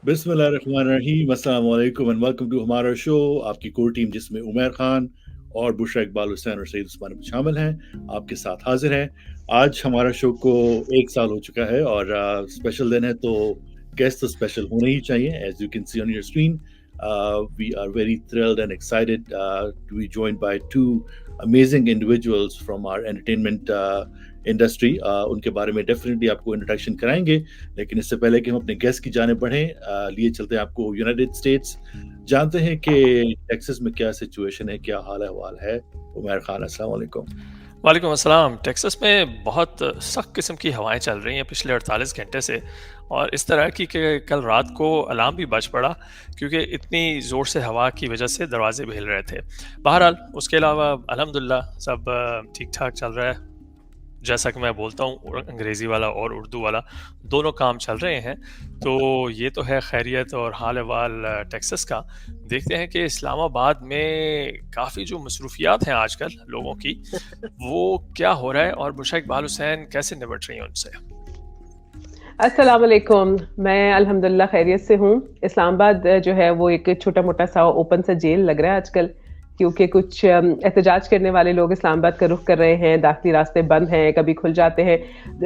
बिस्मिल्लाहिर्रहमानिर्रहीम, अस्सलाम वालेकुम एंड वेलकम टू हमारा शो। आपकी कोर टीम जिसमें उमर खान और बुशरा इकबाल हुसैन और सईद उस्मान शामिल हैं, आपके साथ हाजिर हैं। आज हमारा शो को 1 साल हो चुका है और स्पेशल दिन है, तो गेस्ट तो स्पेशल होने ही चाहिए। As you can see on your screen, we are very thrilled and excited to be joined by two amazing individuals from our entertainment industry. उनके बारे में डेफिनेटली आपको इंट्रोडक्शन कराएंगे, लेकिन इससे पहले कि हम अपने गेस्ट की जाने बढ़ें, लिए चलते हैं आपको यूनाइटेड स्टेट्स। जानते हैं कि टेक्सास में क्या सिचुएशन है, क्या हाल अहवाल है। उमर खान, अस्सलाम वालेकुम। वालेकुम अस्सलाम। टेक्सास में बहुत सख्त किस्म की हवाएं चल रही हैं पिछले 48 घंटे से, और इस तरह की कि कल रात को अलार्म भी बज पड़ा क्योंकि इतनी ज़ोर से हवा की वजह से दरवाजे भी हिल रहे थे। बहरहाल उसके अलावा अल्हम्दुलिल्लाह सब ठीक ठाक चल रहा है। जैसा कि मैं बोलता हूँ, अंग्रेज़ी वाला और उर्दू वाला दोनों काम चल रहे हैं। तो ये तो है खैरियत और हाल अहवाल टेक्सास का। देखते हैं कि इस्लामाबाद में काफ़ी जो मसरूफियात हैं आजकल लोगों की, वो क्या हो रहा है और बुशरा इकबाल हुसैन कैसे निपट रही हैं उनसे। अस्सलाम वालेकुम। मैं अल्हम्दुलिल्लाह खैरियत से हूँ। इस्लामाबाद जो है वो एक छोटा-मोटा सा ओपन सा जेल लग रहा है आजकल, क्योंकि कुछ एहतजाज करने वाले लोग इस्लामाबाद का रुख कर रहे हैं। दाखिली रास्ते बंद हैं, कभी खुल जाते हैं।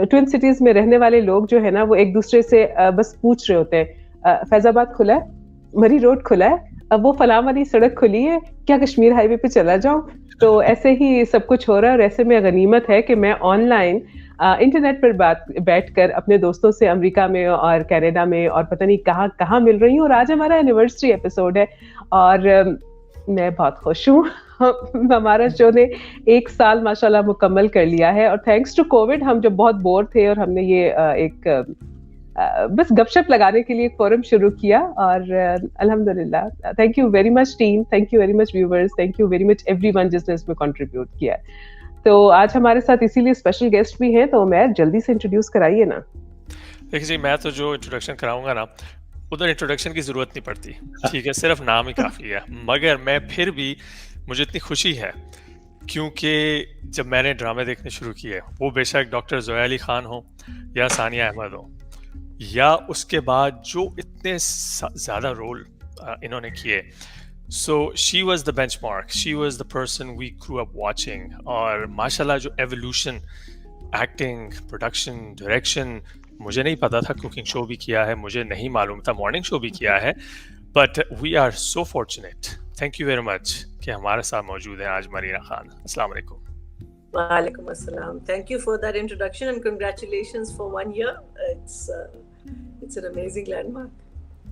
ट्विन सिटीज़ में रहने वाले लोग जो है ना, वो एक दूसरे से बस पूछ रहे होते हैं, फैज़ाबाद खुला है? मरी रोड खुला है? अब वो फलां वाली सड़क खुली है? क्या कश्मीर हाईवे पे चला जाऊँ? तो ऐसे ही सब कुछ हो रहा है, और ऐसे में गनीमत है कि मैं ऑनलाइन इंटरनेट पर बैठकर अपने दोस्तों से अमेरिका में और कनाडा में और पता नहीं कहाँ मिल रही हूँ। और आज हमारा एनिवर्सरी एपिसोड है और मैं बहुत खुश हूँ। हमारा शो ने 1 साल माशाल्लाह मुकम्मल कर लिया है, और थैंक्स टू कोविड हम जब बहुत बोर थे और हमने ये बस गपशप लगाने के लिए एक फोरम शुरू किया। और अल्हम्दुलिल्लाह, thank you very much team, thank you very much viewers, thank you very much everyone जिसने इसमें कंट्रीब्यूट किया है। तो आज हमारे साथ इसीलिए स्पेशल गेस्ट भी हैं, तो मैं जल्दी से इंट्रोड्यूस कराइए ना। देखिए जी, मैं तो जो इंट्रोडक्शन कराऊंगा ना, उधर इंट्रोडक्शन की ज़रूरत नहीं पड़ती, ठीक है, सिर्फ नाम ही काफ़ी है। मगर मैं फिर भी, मुझे इतनी खुशी है क्योंकि जब मैंने ड्रामे देखने शुरू किए, वो बेशक डॉक्टर ज़ोया अली ख़ान हो या सानिया अहमद हो, या उसके बाद जो इतने ज़्यादा रोल इन्होंने किए। So she was the benchmark, she was the person we grew up watching. और माशाल्लाह जो एवोल्यूशन, एक्टिंग, प्रोडक्शन, डायरेक्शन, मुझे नहीं पता था कुकिंग शो भी किया है, मुझे नहीं मालूम था मॉर्निंग शो भी किया है, but we are so fortunate. Thank you very much कि हमारे साथ मौजूद हैं आज मरीना खान। अस्सलाम वालेकुम। Walaikum assalam. Thank you for that introduction and congratulations for 1 year. It's an amazing landmark.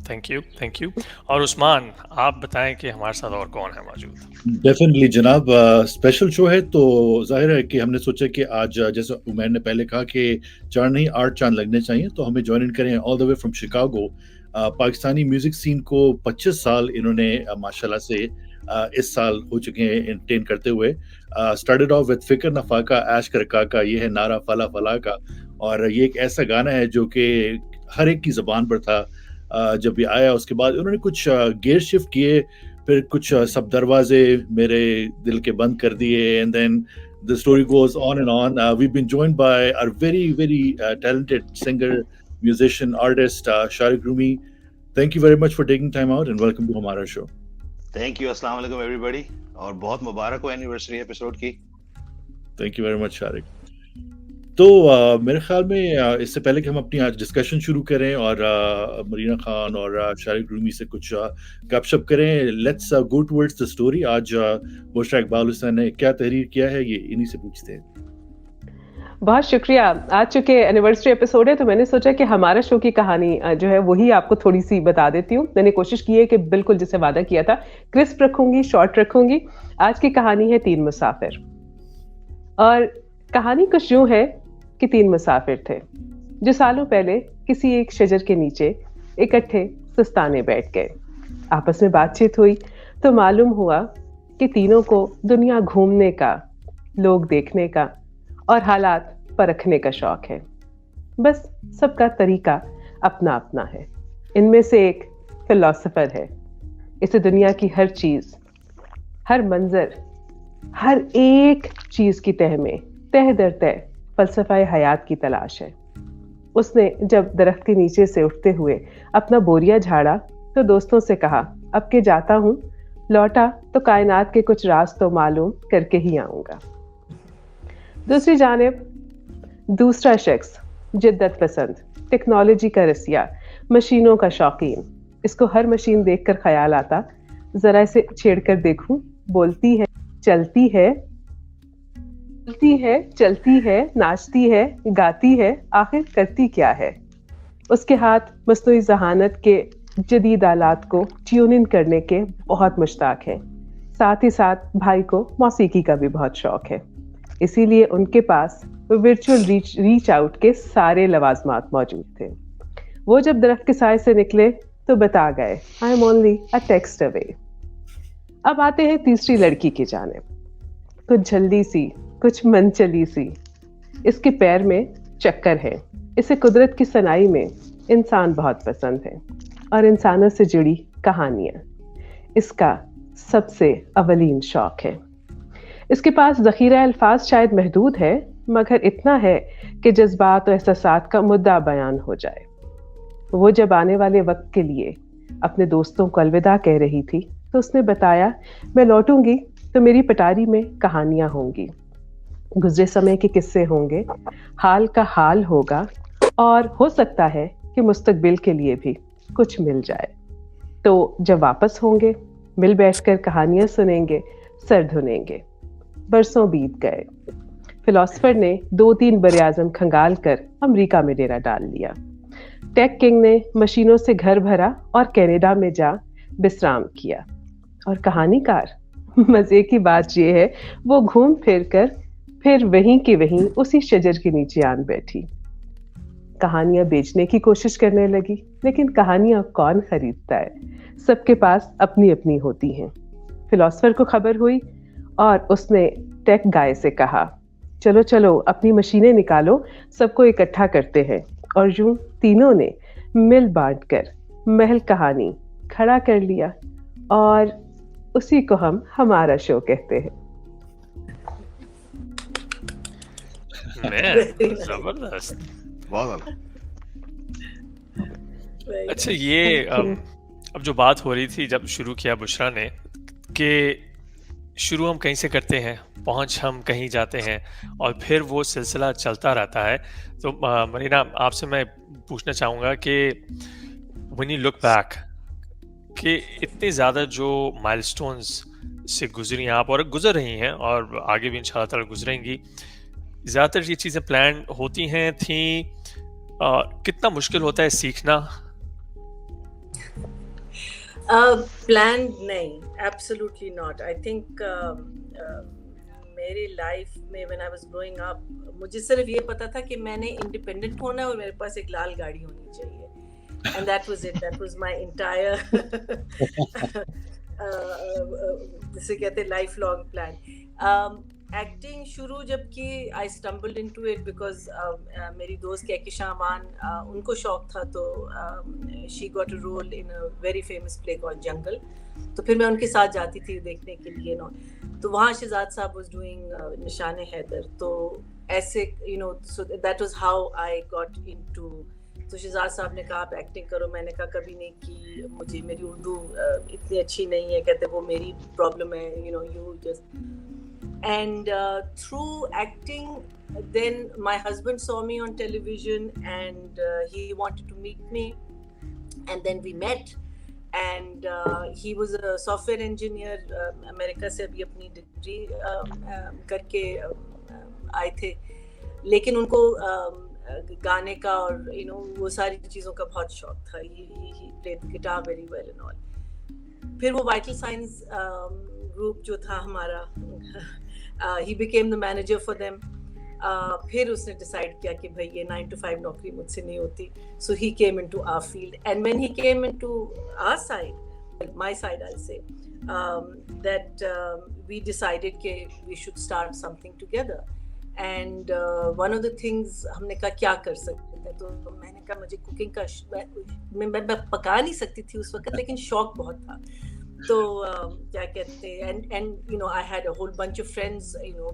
Thank you, thank you. और उस्मान, आप बताएं कि हमारे साथ और कौन है मौजूद। डेफिनेटली जनाब, स्पेशल शो है, तो जाहिर है कि हमने सोचा कि आज जैसे उमर ने पहले कहा कि 4 नहीं 8 चांद लगने चाहिए, तो हमें ज्वाइन इन करें all the way from Chicago. Pakistani music scene को 25 साल इन्होंने माशाल्लाह से इस साल हो चुके हैं एंटरटेन करते हुए। स्टार्टेड ऑफ विद फिक्र नफाका ऐश कर काका, ये है नारा फला फला का। और ये एक ऐसा गाना है जो कि हर एक की ज़बान पर था जब ये आया। उसके बाद उन्होंने कुछ गियर शिफ्ट किए, फिर कुछ सब दरवाजे मेरे दिल के बंद कर दिए, and then the story goes on and on. We've been joined by our very talented singer, musician, artist, Sharik Rumi. Thank you very much for taking time out and welcome to हमारा show. Thank you, अस्सलाम वालेकुम everybody, और बहुत मुबारक हो anniversary episode की। Thank you very much, Sharik. तो मेरे ख्याल में इससे पहले कि हम अपनी आज डिस्कशन शुरू करें और मरीना खान और शारिक रूमी से कुछ गपशप करें, let's go towards the story. आज बुशरा इकबाल हुसैन ने क्या तहरीर किया है, ये इन्हीं से पूछते हैं। बहुत शुक्रिया। आज चूंकि एनिवर्सरी एपिसोड है, तो मैंने सोचा कि हमारा शो की कहानी जो है वही आपको थोड़ी सी बता देती हूँ। मैंने कोशिश की है कि बिल्कुल जैसे वादा किया था, क्रिस्प रखूंगी, शॉर्ट रखूंगी। आज की कहानी है 3 मुसाफिर। और कहानी कुछ यूं है कि 3 मुसाफिर थे जो सालों पहले किसी एक शजर के नीचे इकट्ठे सुस्ताने बैठ गए। आपस में बातचीत हुई तो मालूम हुआ कि तीनों को दुनिया घूमने का, लोग देखने का और हालात परखने का शौक है। बस सबका तरीका अपना अपना है। इनमें से एक फिलोसोफर है। इसे दुनिया की हर चीज, हर मंजर, हर एक चीज की तह में तह दर तह फलसफा हयात की तलाश है। उसने जब दरख्त के नीचे से उठते हुए अपना बोरिया झाड़ा तो दोस्तों से कहा, अब के जाता हूँ, लौटा तो कायनात के कुछ राज तो मालूम करके ही आऊंगा। दूसरी जानिब दूसरा शख्स जिद्दत पसंद, टेक्नोलॉजी का रसिया, मशीनों का शौकीन। इसको हर मशीन देखकर ख्याल आता, जरा इसे छेड़कर देखूं, बोलती है, चलती है, चलती है, नाचती है, गाती है, आखिर करती क्या है। उसके हाथ मस्नूई ज़हानत के जदीद आलात को ट्यून इन करने के बहुत मुश्ताक हैं। साथ ही साथ भाई को मौसीकी का भी बहुत शौक है, इसीलिए उनके पास वर्चुअल रीच आउट के सारे लवाजमात मौजूद थे। वो जब दरख्त के साए से निकले तो बता गए, I am only a text away. अब आते हैं तीसरी लड़की की जानिब। कुछ जल्दी सी, कुछ मनचली सी, इसके पैर में चक्कर है। इसे कुदरत की सनाई में इंसान बहुत पसंद है और इंसानों से जुड़ी कहानियां इसका सबसे अवलीन शौक है। इसके पास ज़ख़ीरा अल्फाज शायद महदूद है, मगर इतना है कि जज्बात और एहसासात का मुद्दा बयान हो जाए। वो जब आने वाले वक्त के लिए अपने दोस्तों को अलविदा कह रही थी तो उसने बताया, मैं लौटूंगी तो मेरी पटारी में कहानियां होंगी, गुजरे समय के किस्से होंगे, हाल का हाल होगा और हो सकता है कि मुस्तकबिल के लिए भी कुछ मिल जाए। तो जब वापस होंगे मिल बैठकर कहानियां सुनेंगे, सर धुनेंगे। बरसों बीत गए। फिलोसफर ने 2-3 बरे-आज़म खंगाल कर अमेरिका में डेरा डाल लिया। टेक किंग ने मशीनों से घर भरा और कनाडा में जा विश्राम किया। और कहानीकार, मजे की बात यह है, वो घूम फिर कर फिर वहीं की वहीं उसी शजर के नीचे आन बैठी। कहानियां बेचने की कोशिश करने लगी, लेकिन कहानियां कौन खरीदता है? सबके पास अपनी अपनी होती हैं। फिलोसफर को खबर हुई और उसने टेक गाय से कहा, चलो चलो अपनी मशीनें निकालो, सबको इकट्ठा करते हैं। और यूं तीनों ने मिल बांट कर महल कहानी खड़ा कर लिया और उसी को हम हमारा शो कहते हैं। जबरदस्त, बहुत अच्छा। ये अब जो बात हो रही थी, जब शुरू किया बुशरा ने कि शुरू हम कहीं से करते हैं, पहुंच हम कहीं जाते हैं और फिर वो सिलसिला चलता रहता है। तो मरीना, आपसे मैं पूछना चाहूँगा कि व्हेन यू लुक बैक, कि इतने ज़्यादा जो माइलस्टोन्स से गुजरी आप और गुजर रही हैं और आगे भी इंशाल्लाह ताला गुजरेंगी, ज़्यादातर ये चीज़ें प्लान होती हैं, थी, कितना मुश्किल होता है सीखना? प्लान नहीं, एब्सोल्युटली नॉट। आई थिंक मेरी लाइफ में when I was growing up, मुझे सिर्फ ये पता था कि मैंने इंडिपेंडेंट होना है और मेरे पास एक लाल गाड़ी होनी चाहिए, and that was it. That was my entire जिसे कहते हैं लाइफ लॉन्ग प्लान। एक्टिंग शुरू जबकि I stumbled into it because मेरी दोस्त कहकिशा अमान, उनको शौक था, तो she got a role in a very famous play called Jungle. तो फिर मैं उनके साथ जाती थी देखने के लिए नो। तो वहाँ शहजाद साहब वाज डूइंग निशान हैदर, तो ऐसे you know, so that was how I got into. तो शहजाद साहब ने कहा आप एक्टिंग करो, मैंने कहा कभी नहीं की, मुझे मेरी उर्दू इतनी अच्छी नहीं है। कहते वो मेरी प्रॉब्लम है, you know, you just. And through acting, then my husband saw me on television and he wanted to meet me, and then we met, and he was a software engineer, America से अभी अपनी degree करके आए थे, लेकिन उनको गाने का और you know वो सारी चीज़ों का बहुत शौक था। he played guitar very well and all. फिर वो वाइटल साइंस ग्रुप जो था हमारा, he became the manager for them. फिर उसने डिसाइड किया कि भाई ये 9 to 5 नौकरी मुझसे नहीं होती, so he came into our field, and when he came into our side, my side I'll say, that we decided that we should start something together, and one of the things हमने कहा क्या कर सकते हैं, तो मैंने कहा मुझे कुकिंग का मैं पका नहीं सकती थी उस वक्त, लेकिन शौक बहुत था। तो क्या कहते हैं, and you know I had a whole bunch of friends, you know,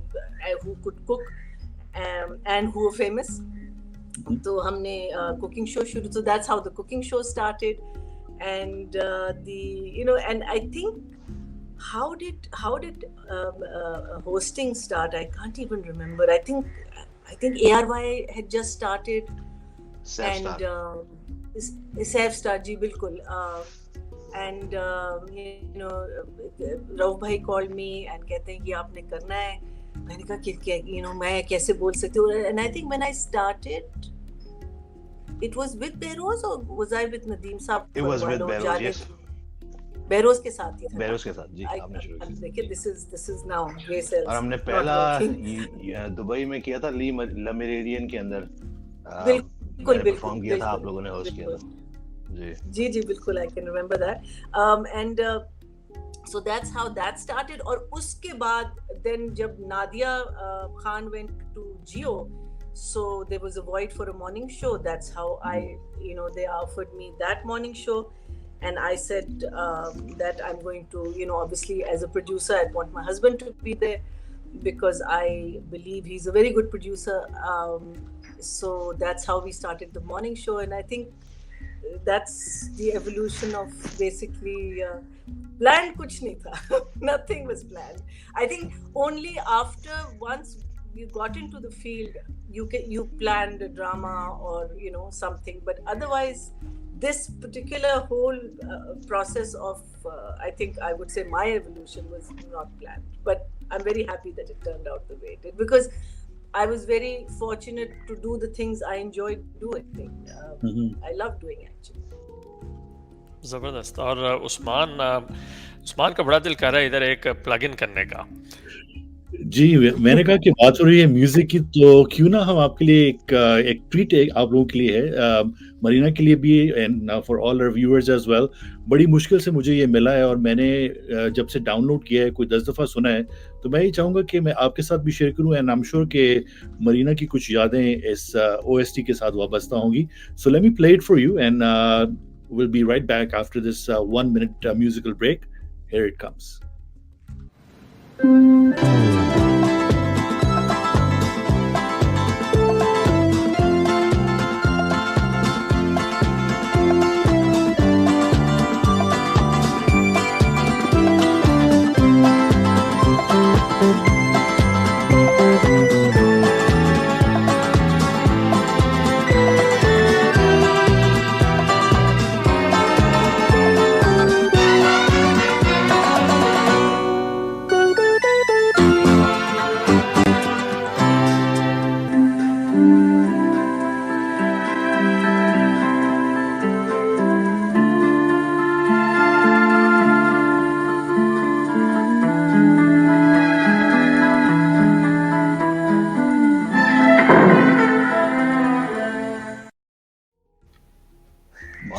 who could cook and who were famous, तो हमने cooking show शुरू, so that's how the cooking show started, and and I think how did hosting start? I can't even remember. I think ARY had just started, Saif and Star. Saif Star जी बिल्कुल, and Rauf भाई called me and कहते हैं कि आपने करना है. मैंने कहा कि मैं कैसे बोल सकती हूँ, and I think when I started it was with Behrouz or was I with Nadeem साहब? It was with Behrouz, yes. Behrouz के साथ ही था. Behrouz के साथ जी आपने शुरू किया. देखिए this is now Grey Cells. और हमने पहला दुबई में किया था ली लमेरिडियन के अंदर. बिल्कुल परफॉर्म किया था, आप लोगों ने होस्ट किया था. जी बिल्कुल, I can remember that. And so that's how that started. और उसके बाद then जब Nadia Khan went to Jio, so there was a void for a morning show. That's how they offered me that morning show, and I said that I'm going to, obviously as a producer I'd want my husband to be there because I believe he's a very good producer. So that's how we started the morning show, and I think that's the evolution of basically planned kuch nahi tha. Nothing was planned. I think only after once you got into the field you planned a drama or something, but otherwise this particular whole process of I think I would say my evolution was not planned, but I'm very happy that it turned out the way it did because I was very fortunate to do the things I enjoyed doing. I love doing actually. जबरदस्त. और उस्मान का बड़ा दिल कर रहा है इधर एक प्लग इन करने का. जी, मैंने कहा कि बात हो रही है म्यूजिक की, तो क्यों ना हम आपके लिए एक ट्रीट आप लोगों के लिए है, मरीना के लिए भी and for all our viewers as well. बड़ी मुश्किल से मुझे ये मिला है और मैंने जब से डाउनलोड किया है कोई 10 दफ़ा सुना है, तो मैं ये चाहूँगा कि मैं आपके साथ भी शेयर करूँ एंड आई एम श्योर कि मरीना की कुछ यादें इस OST के साथ वाबस्ता होंगी. So let me play it for you and we'll be right back after this 1 minute musical break. Here it comes.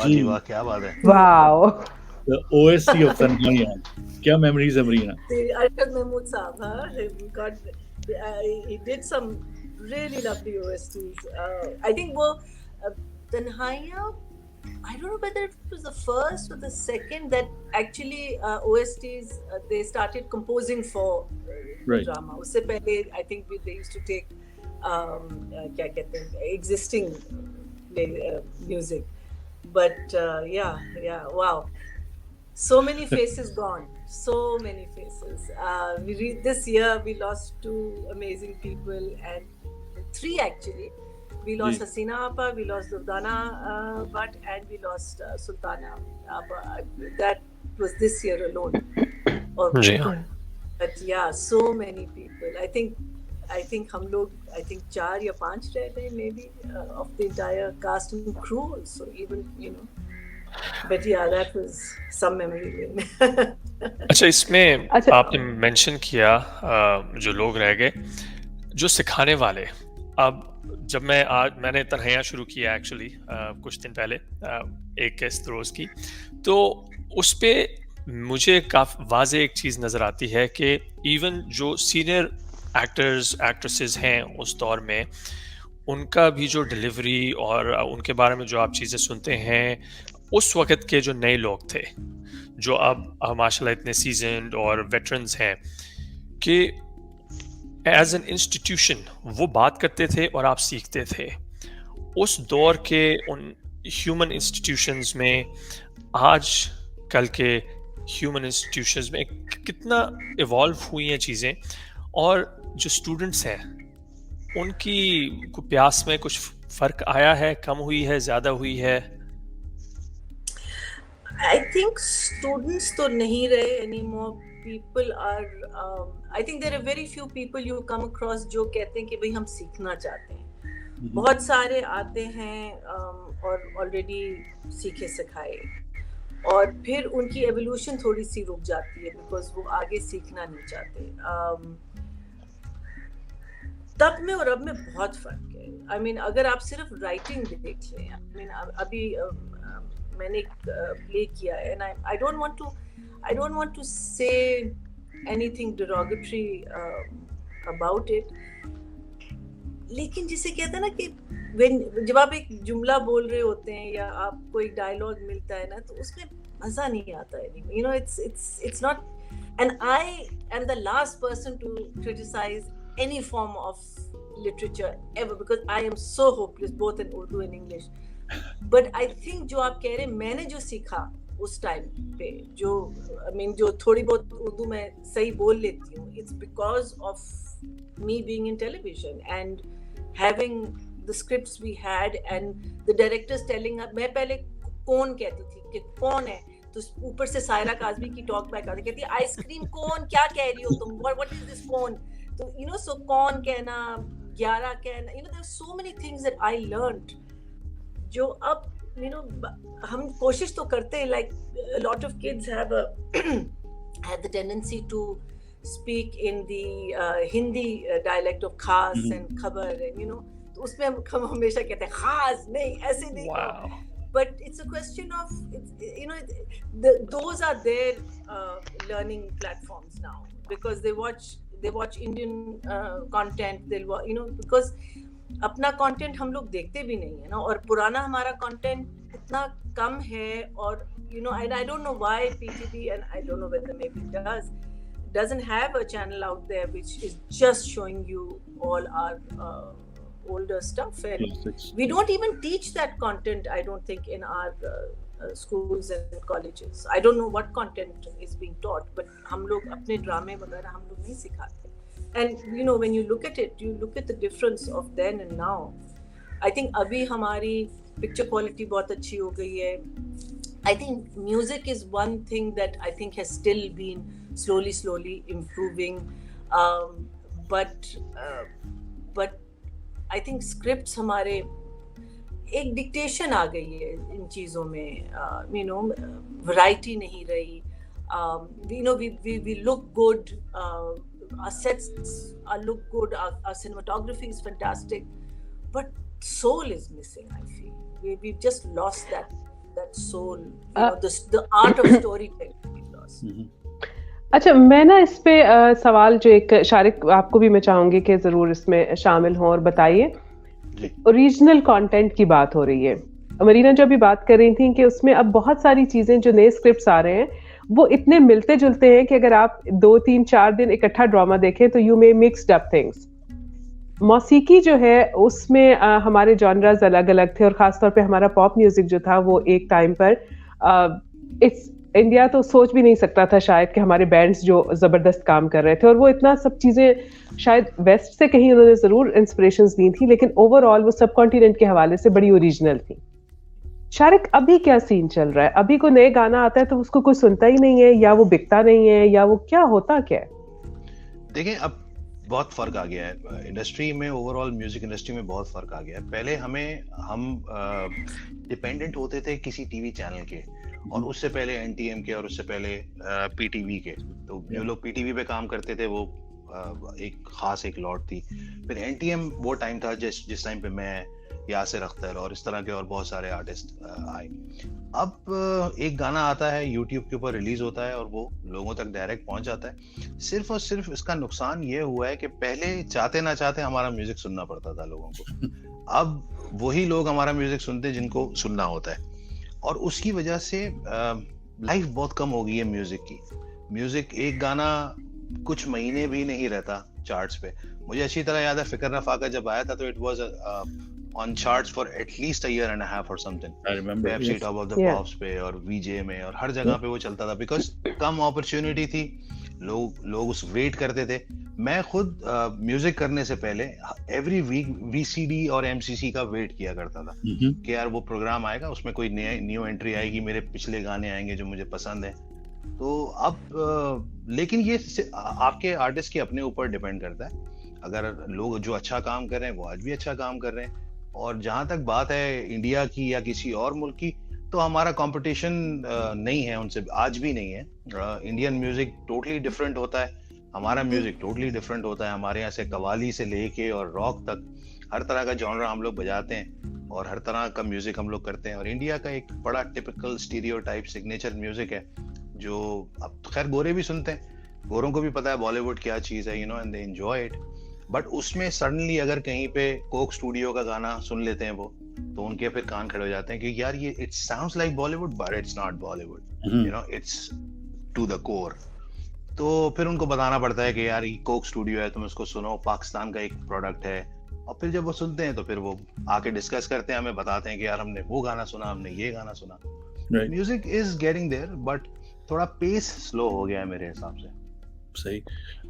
जी वाह, क्या बात है. Wow. The OST of Tanhaiya. क्या memories है Marina? Arshad Mahmood Saab, he did some really lovely OSTs. I think Tanhaiya, I don't know whether it was the first or the second that actually OSTs they started composing for drama. उससे पहले I think they used to take क्या कहते हैं existing music. But wow, so many faces gone, so many faces. This year we lost 2 amazing people, and 3 actually. We lost Hasina Appa, we lost Durdana Bhatt, and we lost Sultana Appa. That was this year alone. But yeah, so many people. I think हम लोग 4 या 5 रह गए maybe of the entire cast and crew also, even but yeah, that was some memory lane. अच्छा, इसमें आपने mention किया जो लोग रह गए, जो सिखाने वाले. अब जब मैंने तन्हैया शुरू किया एक्चुअली कुछ दिन पहले एक गेस्ट रोज की, तो उस पे मुझे काफी वाज़ेह एक चीज़ नज़र आती है कि इवन जो सीनियर एक्टर्स एक्ट्रेसेस हैं उस दौर में, उनका भी जो डिलीवरी और उनके बारे में जो आप चीज़ें सुनते हैं, उस वक़्त के जो नए लोग थे, जो अब माशाल्लाह इतने सीजन्ड और वेटरन्स हैं, कि एज एन इंस्टीट्यूशन वो बात करते थे और आप सीखते थे. उस दौर के उन ह्यूमन इंस्टीट्यूशंस में आज कल के ह्यूमन इंस्टीट्यूशंस में कितना इवॉल्व हुई हैं चीज़ें, और जो स्टूडेंट्स हैं उनकी प्यास में कुछ फर्क आया है, कम हुई है, ज़्यादा हुई है? I think students तो नहीं रहे anymore. People are, I think there are very few people you come across जो कहते हैं कि भाई हम सीखना चाहते हैं. बहुत सारे आते हैं और ऑलरेडी सीखे सिखाए, और फिर उनकी एवोल्यूशन थोड़ी सी रुक जाती है बिकॉज वो आगे सीखना नहीं चाहते. तब में और अब में बहुत फर्क है. I mean, अगर आप सिर्फ राइटिंग देख लें, I mean, अभी मैंने प्ले किया है, and I don't want to say anything derogatory about it. लेकिन जिसे कहते हैं ना कि जब आप एक जुमला बोल रहे होते हैं या आपको एक डायलॉग मिलता है ना, तो उसमें मजा नहीं आता है. You know, it's not, and I am the last person to criticize any form of literature ever because I am so hopeless both in Urdu and English. But I think जो आप कह रहे हैं, मैंने जो सीखा उस टाइम पे, जो I mean जो थोड़ी बहुत उर्दू में सही बोल लेती हूँ, it's because of me being in television and having the scripts we had and the directors telling us. मैं पहले कौन कहती थी कि कौन है, तो ऊपर से सायरा काज़मी की टॉक बैक आती, कहती आइसक्रीम कौन, क्या कह रही हो तुम, what is this कौन, तो you know, so कौन कहना, 11 कहना, you know, there are so many things that I learned जो अब you know हम कोशिश तो करते हैं, like a lot of kids have the tendency to speak in the Hindi dialect of खास and खबर, and you know, तो उसमें हम हमेशा कहते हैं खास नहीं, ऐसे नहीं. Wow. But it's a question of, you know, those are their learning platforms now because they watch Indian content. They'll, you know, because अपना कंटेंट हम लोग देखते भी नहीं है ना, और पुराना हमारा कंटेंट इतना कम है, और you know, and I don't know why PTV, and I don't know whether maybe doesn't have a channel out there which is just showing you all our older stuff, and we don't even teach that content, I don't think, in our schools and colleges. I don't know what content is being taught, but हम लोग अपने ड्रामे वगैरह हम लोग नहीं सिखाते. And you know, when you look at it, you look at the difference of then and now. I think अभी हमारी picture quality बहुत अच्छी हो गई है. I think music is one thing that I think has still been slowly improving. But I think scripts हमारे एक dictation आ गई है इन चीज़ों में. You know, variety नहीं रही. You know, we look good. Our sets look good. Our cinematography is fantastic, but soul is missing. I feel we've just lost that soul. You know, the art of storytelling we lost. अच्छा, मैं ना इस पे सवाल जो एक शारिक आपको भी मैं चाहूंगी कि जरूर इसमें शामिल हों और बताइए. ओरिजिनल कंटेंट की बात हो रही है. मरीना जो अभी बात कर रही थी कि उसमें अब बहुत सारी चीजें जो नए स्क्रिप्ट्स आ रहे हैं वो इतने मिलते जुलते हैं कि अगर आप 2, 3, 4 दिन इकट्ठा ड्रामा देखें तो you may mixed up things. मौसीकी जो है उसमें हमारे जॉनरास अलग अलग थे, और खासतौर पे हमारा पॉप म्यूजिक जो था वो एक टाइम पर इट्स इंडिया तो सोच भी नहीं सकता था शायद कि हमारे बैंड्स जो जबरदस्त काम कर रहे थे, और वो इतना सब चीजें शायद वेस्ट से कहीं उन्होंने जरूर इंस्पिरेशंस ली थी, लेकिन ओवरऑल वो सब कॉन्टिनेंट के हवाले से बड़ी ओरिजिनल थी. शारिक, अभी क्या सीन चल रहा है? अभी कोई नए गाना आता है तो उसको कोई सुनता ही नहीं है, या वो बिकता नहीं है, या वो क्या होता क्या है? देखिए, अब बहुत फर्क आ गया है इंडस्ट्री में, ओवरऑल म्यूजिक इंडस्ट्री में बहुत फर्क आ गया है. पहले हम डिपेंडेंट होते थे किसी टीवी चैनल के, और उससे पहले एनटीएम के, और उससे पहले पीटीवी के. तो जो लोग पीटीवी पे काम करते थे वो एक खास एक लॉट थी. फिर एनटीएम वो टाइम था जिस टाइम पे मैं, यासिर अख्तर और इस तरह के और बहुत सारे आर्टिस्ट आए. अब एक गाना आता है, यूट्यूब के ऊपर रिलीज होता है और वो लोगों तक डायरेक्ट पहुंच जाता है. सिर्फ और सिर्फ इसका नुकसान ये हुआ है कि पहले चाहते ना चाहते हमारा म्यूजिक सुनना पड़ता था लोगों को. अब वही लोग हमारा म्यूजिक सुनते हैं जिनको सुनना होता है, और उसकी वजह से लाइफ बहुत कम हो गई है म्यूजिक की. म्यूजिक एक गाना कुछ महीने भी नहीं रहता चार्ट्स पे. मुझे अच्छी तरह याद है फिकर नफा का जब आया था तो it was on charts for at least a year and a half or something. I remember. Pepsi Yes. Top of the Yeah. Pops पे और VJ में और हर जगह पे वो चलता था because कम अपॉर्चुनिटी थी, लोग उस वेट करते थे. मैं खुद म्यूजिक करने से पहले एवरी वीक VCD और MCC का वेट किया करता था कि यार वो प्रोग्राम आएगा, उसमें कोई न्यू एंट्री आएगी, मेरे पिछले गाने आएंगे जो मुझे पसंद है. तो अब लेकिन ये आपके आर्टिस्ट के अपने ऊपर डिपेंड करता है. अगर लोग जो अच्छा काम कर रहे हैं वो आज भी अच्छा काम कर रहे हैं. और जहां तक बात है इंडिया की या किसी और मुल्क की, तो हमारा कंपटीशन नहीं है उनसे, आज भी नहीं है. इंडियन म्यूजिक टोटली डिफरेंट होता है, हमारा म्यूजिक टोटली डिफरेंट होता है. हमारे यहाँ से कवाली से लेके और रॉक तक हर तरह का जॉनर हम लोग बजाते हैं और हर तरह का म्यूजिक हम लोग करते हैं. और इंडिया का एक बड़ा टिपिकल स्टीरियोटाइप सिग्नेचर म्यूजिक है जो अब खैर गोरे भी सुनते हैं, गोरों को भी पता है बॉलीवुड क्या चीज है, and they enjoy it. But उसमें सडनली अगर कहीं पे कोक स्टूडियो का गाना सुन लेते हैं वो, तो उनके फिर कान खड़े हो जाते हैं कि यार ये it sounds like Bollywood but it's not Bollywood, it's to the core. तो फिर उनको बताना पड़ता है कि यार ये कोक स्टूडियो है, तुम इसको सुनो, पाकिस्तान का एक प्रोडक्ट है. और फिर जब वो सुनते हैं तो फिर वो आके डिस्कस करते हैं, हमें बताते हैं कि यार हमने वो गाना सुना, हमने ये गाना सुना. Music is getting there but थोड़ा पेस स्लो हो गया है मेरे हिसाब से. सही.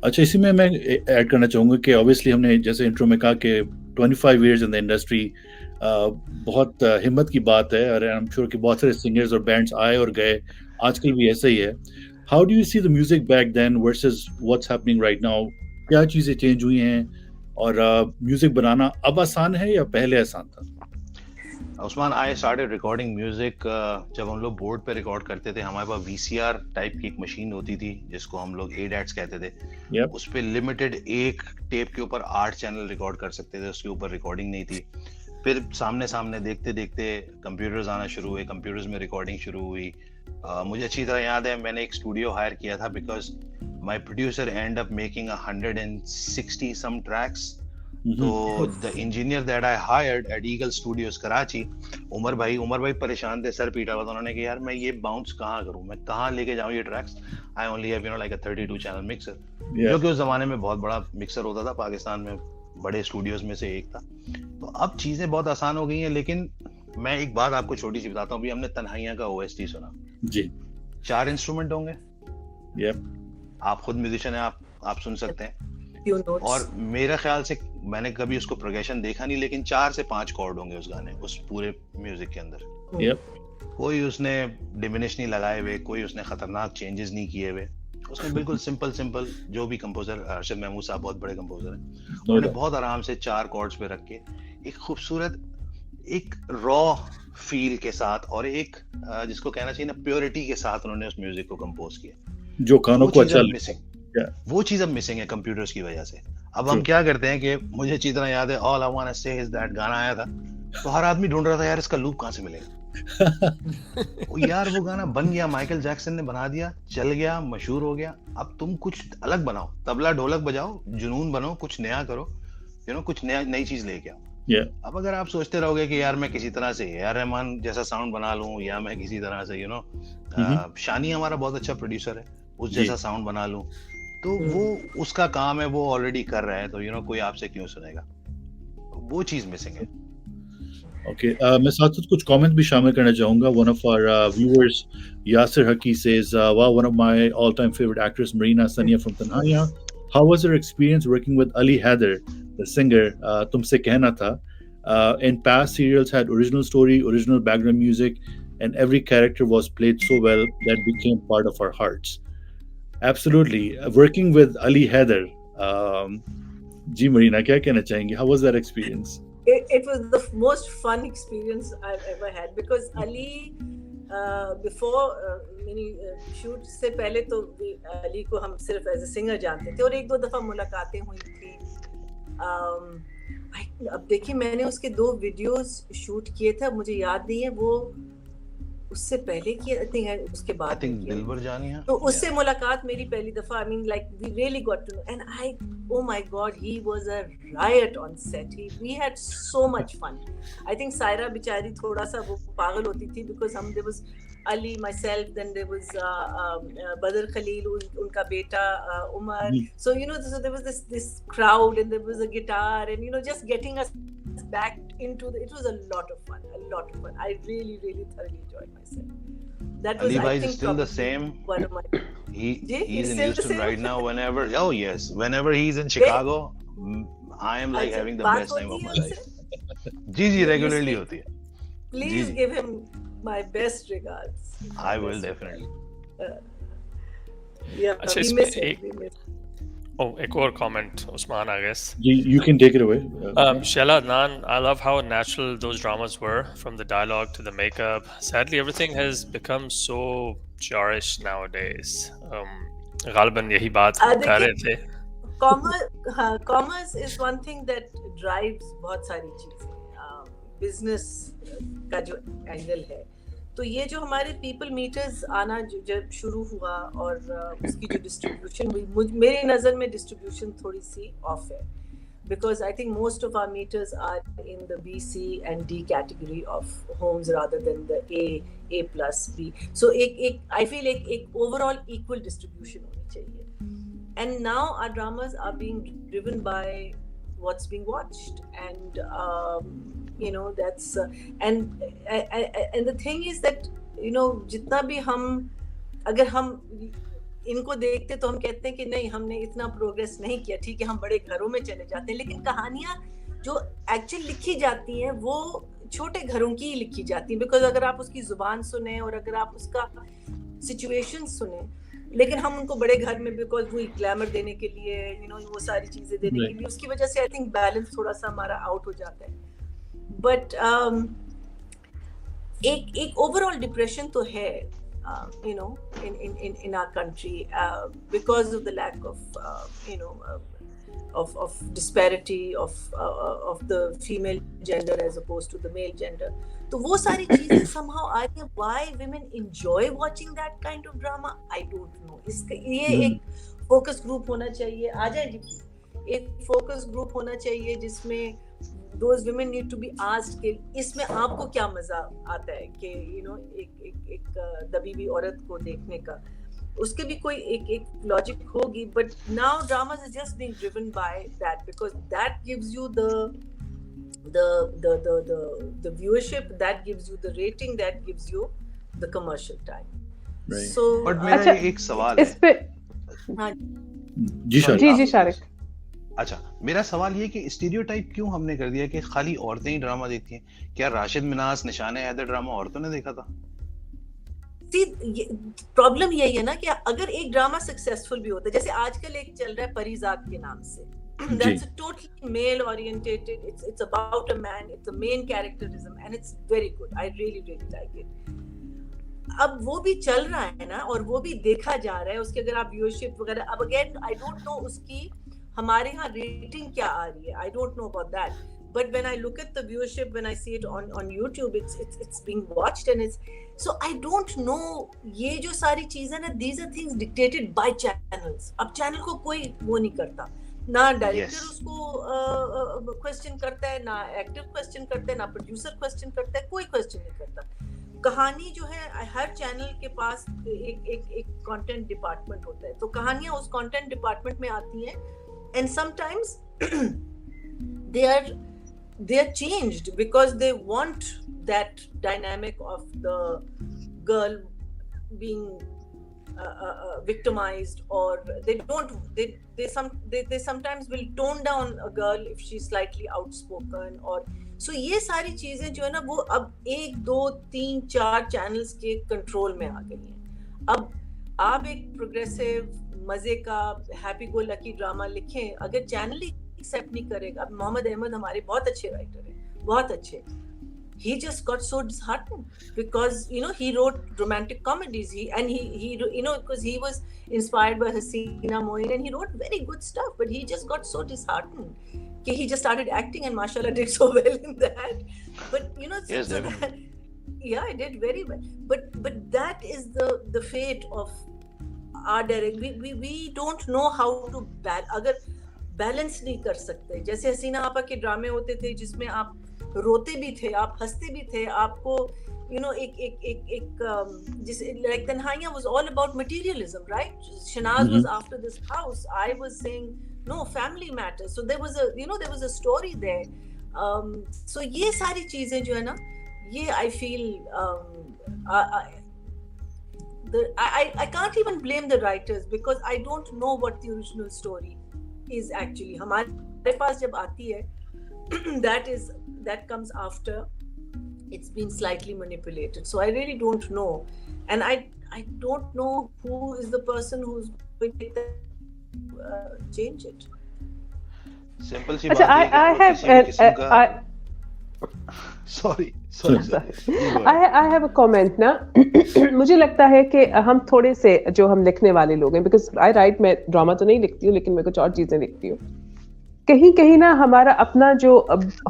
अच्छा, इसी में मैं ऐड करना चाहूँगा कि ऑब्वियसली हमने जैसे इंट्रो में कहा कि 25 इयर्स इन द इंडस्ट्री बहुत हिम्मत की बात है. और आई एम श्योर कि बहुत सारे सिंगर्स और बैंड्स आए और गए, आजकल भी ऐसा ही है. How do you see the music back then versus what's happening right now? क्या चीज़ें चेंज हुई हैं और म्यूजिक बनाना अब आसान है या पहले आसान था? Usman, I started recording music जब हम लोग बोर्ड पे रिकॉर्ड करते थे. हमारे पास VCR टाइप की एक मशीन होती थी जिसको हम लोग ADATs कहते थे. Yep. उस पे लिमिटेड एक टेप के ऊपर 8 चैनल रिकॉर्ड कर सकते थे, उसके ऊपर रिकॉर्डिंग नहीं थी. फिर सामने सामने देखते देखते कंप्यूटर्स आना शुरू हुए, कंप्यूटर्स में रिकॉर्डिंग शुरू हुई. मुझे अच्छी तरह याद है मैंने एक स्टूडियो हायर किया था because my producer and up making 160 some tracks. तो the engineer that I hired at Eagle Studios Karachi, Umar भाई परेशान थे, सर पीटा हुआ था. उन्होंने कहा यार मैं ये बाउंस कहाँ करूँ, मैं कहाँ लेके जाऊँ ये tracks. I only have like a 32 channel mixer, जो कि उस जमाने में बहुत बड़ा मिक्सर होता था, पाकिस्तान में बड़े स्टूडियोज में से एक था. तो अब चीजें बहुत आसान हो गई हैं. लेकिन मैं एक बात आपको छोटी सी बताता हूँ. अभी हमने तन्हाइयां का OST सुना जी. 4 इंस्ट्रूमेंट होंगे. Yep. आप खुद म्यूजिशियन है, आप सुन सकते हैं. notes. और मेरे ख्याल से मैंने कभी उसको प्रोग्रेशन देखा नहीं, लेकिन 4 से 5 कॉर्ड होंगे उस गाने, उस पूरे म्यूजिक के अंदर. Yep. कोई उसने डिमिनिश नहीं लगाए हुए, कोई उसने खतरनाक चेंजेस नहीं किए हुए. उसने बिल्कुल सिंपल जो भी कंपोजर, अरशद महमूद साहब बहुत बड़े कंपोजर हैं, उन्होंने बहुत आराम से 4 कॉर्ड्स पे रख के एक खूबसूरत, एक रॉ फील के साथ और एक जिसको कहना चाहिए ना प्योरिटी के साथ उन्होंने उस म्यूजिक को कंपोज किया, जो कानों को अच्छा वो चीज अब मिसिंग है कंप्यूटर्स की वजह से. अब हम क्या करते हैं कि मुझे अच्छी तरह याद है ऑल आई वांट टू से इज दैट गाना आया था, तो हर आदमी ढूंढ रहा था यार इसका लूप कहाँ से मिलेगा. यार वो गाना बन गया, माइकल जैक्सन ने बना दिया, चल गया, मशहूर हो गया. अब तुम कुछ अलग बनाओ, तबला ढोलक बजाओ, जुनून बनो, कुछ नया करो, कुछ नई चीज लेके आओ. अब अगर आप सोचते रहोगे कि यार मैं किसी तरह से AR रहमान जैसा साउंड बना लूं, या मैं किसी तरह से शानी हमारा बहुत अच्छा प्रोड्यूसर है, उस जैसा साउंड बना लूं, तो वो उसका काम है, वो ऑलरेडी कर रहा है, तो कोई आपसे क्यों सुनेगा. वो चीज मिसिंग है. ओके, मैं साथ साथ कुछ कमेंट भी शामिल करना चाहूँगा. One of our viewers Yasir Haqqi says, wow, one of my all-time favorite actors, Marina Sania from Tanhaya. How was your experience working with Ali Haider, the singer? तुमसे कहना था. In past serials had original story, original background music, and every character was played so well that became part of our hearts. Absolutely. Working with Ali Haider. Ji Marina, क्या कहना चाहेंगे? How was that experience? It was the most fun experience I've ever had because Ali before many shoot से पहले तो अली को हम सिर्फ as a singer जानते थे और 1-2 दफा मुलाकातें हुई थी. अब देखिए मैंने उसके 2 वीडियोस शूट किए थे, मुझे याद नहीं है वो उससे पहले किया है उसके बाद दिलबर जानिया, तो उससे मुलाकात मेरी पहली दफा. I mean like we really got to know and I oh my god, he was a riot on set. We had so much fun. I think Saira बिचारी थोड़ा सा वो पागल होती थी because there was Ali, myself, then there was Badr Khalil, उनका बेटा Umar. So so there was this crowd and there was a guitar and just getting us back into it was a lot of fun. I really thoroughly enjoyed myself. That was, Ali I Bhai is think, still the probably same. one of my He's he's in still the Houston same. right now. Whenever he's in Chicago, I am like अच्छा, having the बात best time होती of है my उनसे? life. Ji You regularly speak? होती है. Please ji. give him my best regards. I will definitely. Yeah, अच्छा, we इसमें miss him. We miss him. एक और comment, Usman, I guess. You can take it away. Shela Adnan, I love how natural those dramas were, from the dialogue to the makeup. Sadly, everything has become so jarrish nowadays. Ghaliban यही बात हम कर रहे थे. Commerce is one thing that drives बहुत सारी चीजें. Business का जो एंगल है, तो ये जो हमारे पीपल मीटर्स आना जब शुरू हुआ और उसकी जो डिस्ट्रीब्यूशन हुई, मेरी नज़र में डिस्ट्रीब्यूशन थोड़ी सी ऑफ है, because I think most of our meters are in the B, C and D category of homes rather than the A plus B. So I feel एक overall equal distribution होनी चाहिए. And now our dramas are being driven by what's being watched, and you know, that's and the thing is that, you know, जितना भी हम अगर हम इनको देखते तो हम कहते हैं कि नहीं, हमने इतना प्रोग्रेस नहीं किया, ठीक है, हम बड़े घरों में चले जाते हैं, लेकिन कहानियां जो एक्चुअल लिखी जाती हैं वो छोटे घरों की ही लिखी जाती हैं, बिकॉज अगर आप उसकी जुबान सुने और अगर आप उसका सिचुएशन सुने, लेकिन हम उनको बड़े घर में बिकॉज वो ग्लैमर देने के लिए, यू नो, वो सारी चीजें देने के लिए, उसकी वजह से आई थिंक बैलेंस थोड़ा सा हमारा आउट हो जाता है. बट एक ओवरऑल डिप्रेशन तो है, you know, in our country, because of the lack of you know, of disparity of the female gender as opposed to the male gender. तो वो सारी चीजें somehow आ रही हैं. Why women enjoy watching that kind of drama, I don't know. इसका ये एक focus group होना चाहिए. आ जाए जी, एक फोकस ग्रुप होना चाहिए जिसमें those women need to be asked कि इसमें आपको क्या मजा आता है कि, you know, एक दबी हुई औरत को देखने का, उसके भी कोई एक लॉजिक होगी. But now dramas is just being driven by that, because that gives you the viewership, that gives you the rating, that gives you the commercial time. Right. So But मेरा एक सवाल है. इस पे जी शारिक. अच्छा, मेरा सवाल ये कि स्टीरियोटाइप क्यों हमने कर दिया कि खाली औरतें ही ड्रामा देखती हैं? क्या राशिद मिनास, निशाने हैदर ड्रामा औरतों ने देखा था? प्रॉब्लम यही है ना कि अगर एक ड्रामा सक्सेसफुल भी होता है, जैसे आजकल एक चल रहा है परिजात के नाम से, that's a totally male orientated, it's about a man, it's a main characterism and it's very good. I really like it. अब वो भी चल रहा है ना, और वो भी देखा जा रहा है, उसके अगर आप व्यूअरशिप वगैरह, अब अगेन आई डोंट नो उसकी हमारे यहाँ रेटिंग क्या आ रही है, I don't know about that. But when I look at the viewership, when I see it on YouTube, it's being watched, and it's so I don't know. ये जो सारी चीजें ना, these are things dictated by channels. अब channel को कोई वो नहीं करता, ना डायरेक्टर उसको क्वेश्चन करता है, ना एक्टर क्वेश्चन करता है, ना प्रोड्यूसर क्वेश्चन करता है, कोई क्वेश्चन नहीं करता. कहानी जो है, हर चैनल के पास एक कंटेंट डिपार्टमेंट होता है, तो कहानियां उस कंटेंट डिपार्टमेंट में आती हैं, and sometimes they are changed because they want that dynamic of the girl being victimized, or they sometimes will tone down a girl if she's slightly outspoken, or so ये सारी चीजें जो है ना, वो अब 1, 2, 3, 4 चैनल्स के कंट्रोल में आ गई हैं. अब आप एक प्रोग्रेसिव मजे का हैप्पी गो लकी ड्रामा लिखें, अगर चैनल ही एक्सेप्ट नहीं करेगा. अब मोहम्मद अहमद हमारे बहुत अच्छे राइटर हैं, बहुत अच्छे. He just got so disheartened because, you know, he wrote romantic comedies, he you know, because he was inspired by Hasina Moin, and he wrote very good stuff, but he just got so disheartened that he just started acting, and mashallah did so well in that. But you know, yes, so that, yeah, I did very well. But that is the fate of our direct. We don't know how to अगर balance नहीं कर सकते. जैसे हसीना आपा के ड्रामे होते थे जिसमें आप रोते भी थे, आप हंसते भी थे, आपको, you know, जिसे like तन्हाइयाँ was all about materialism, right? Shanaz was after this house. I was saying no, family matters. So there was a story there. सो ये सारी चीजें जो है ना, ये I feel I can't even blame the writers because I don't know what the original story is actually. हमारे पास जब आती है that comes after it's been slightly manipulated, so I really don't know, and I don't know who is the person who's going to change it. Simple सी अच्छा, बात है कि किसी भी किस्म का sorry I have a comment ना. मुझे लगता है कि हम थोड़े से जो हम लिखने वाले लोग हैं, because I write, मैं ड्रामा तो नहीं लिखती हूँ लेकिन मैं कुछ और चीजें लिखती हूँ, कहीं कहीं ना हमारा अपना जो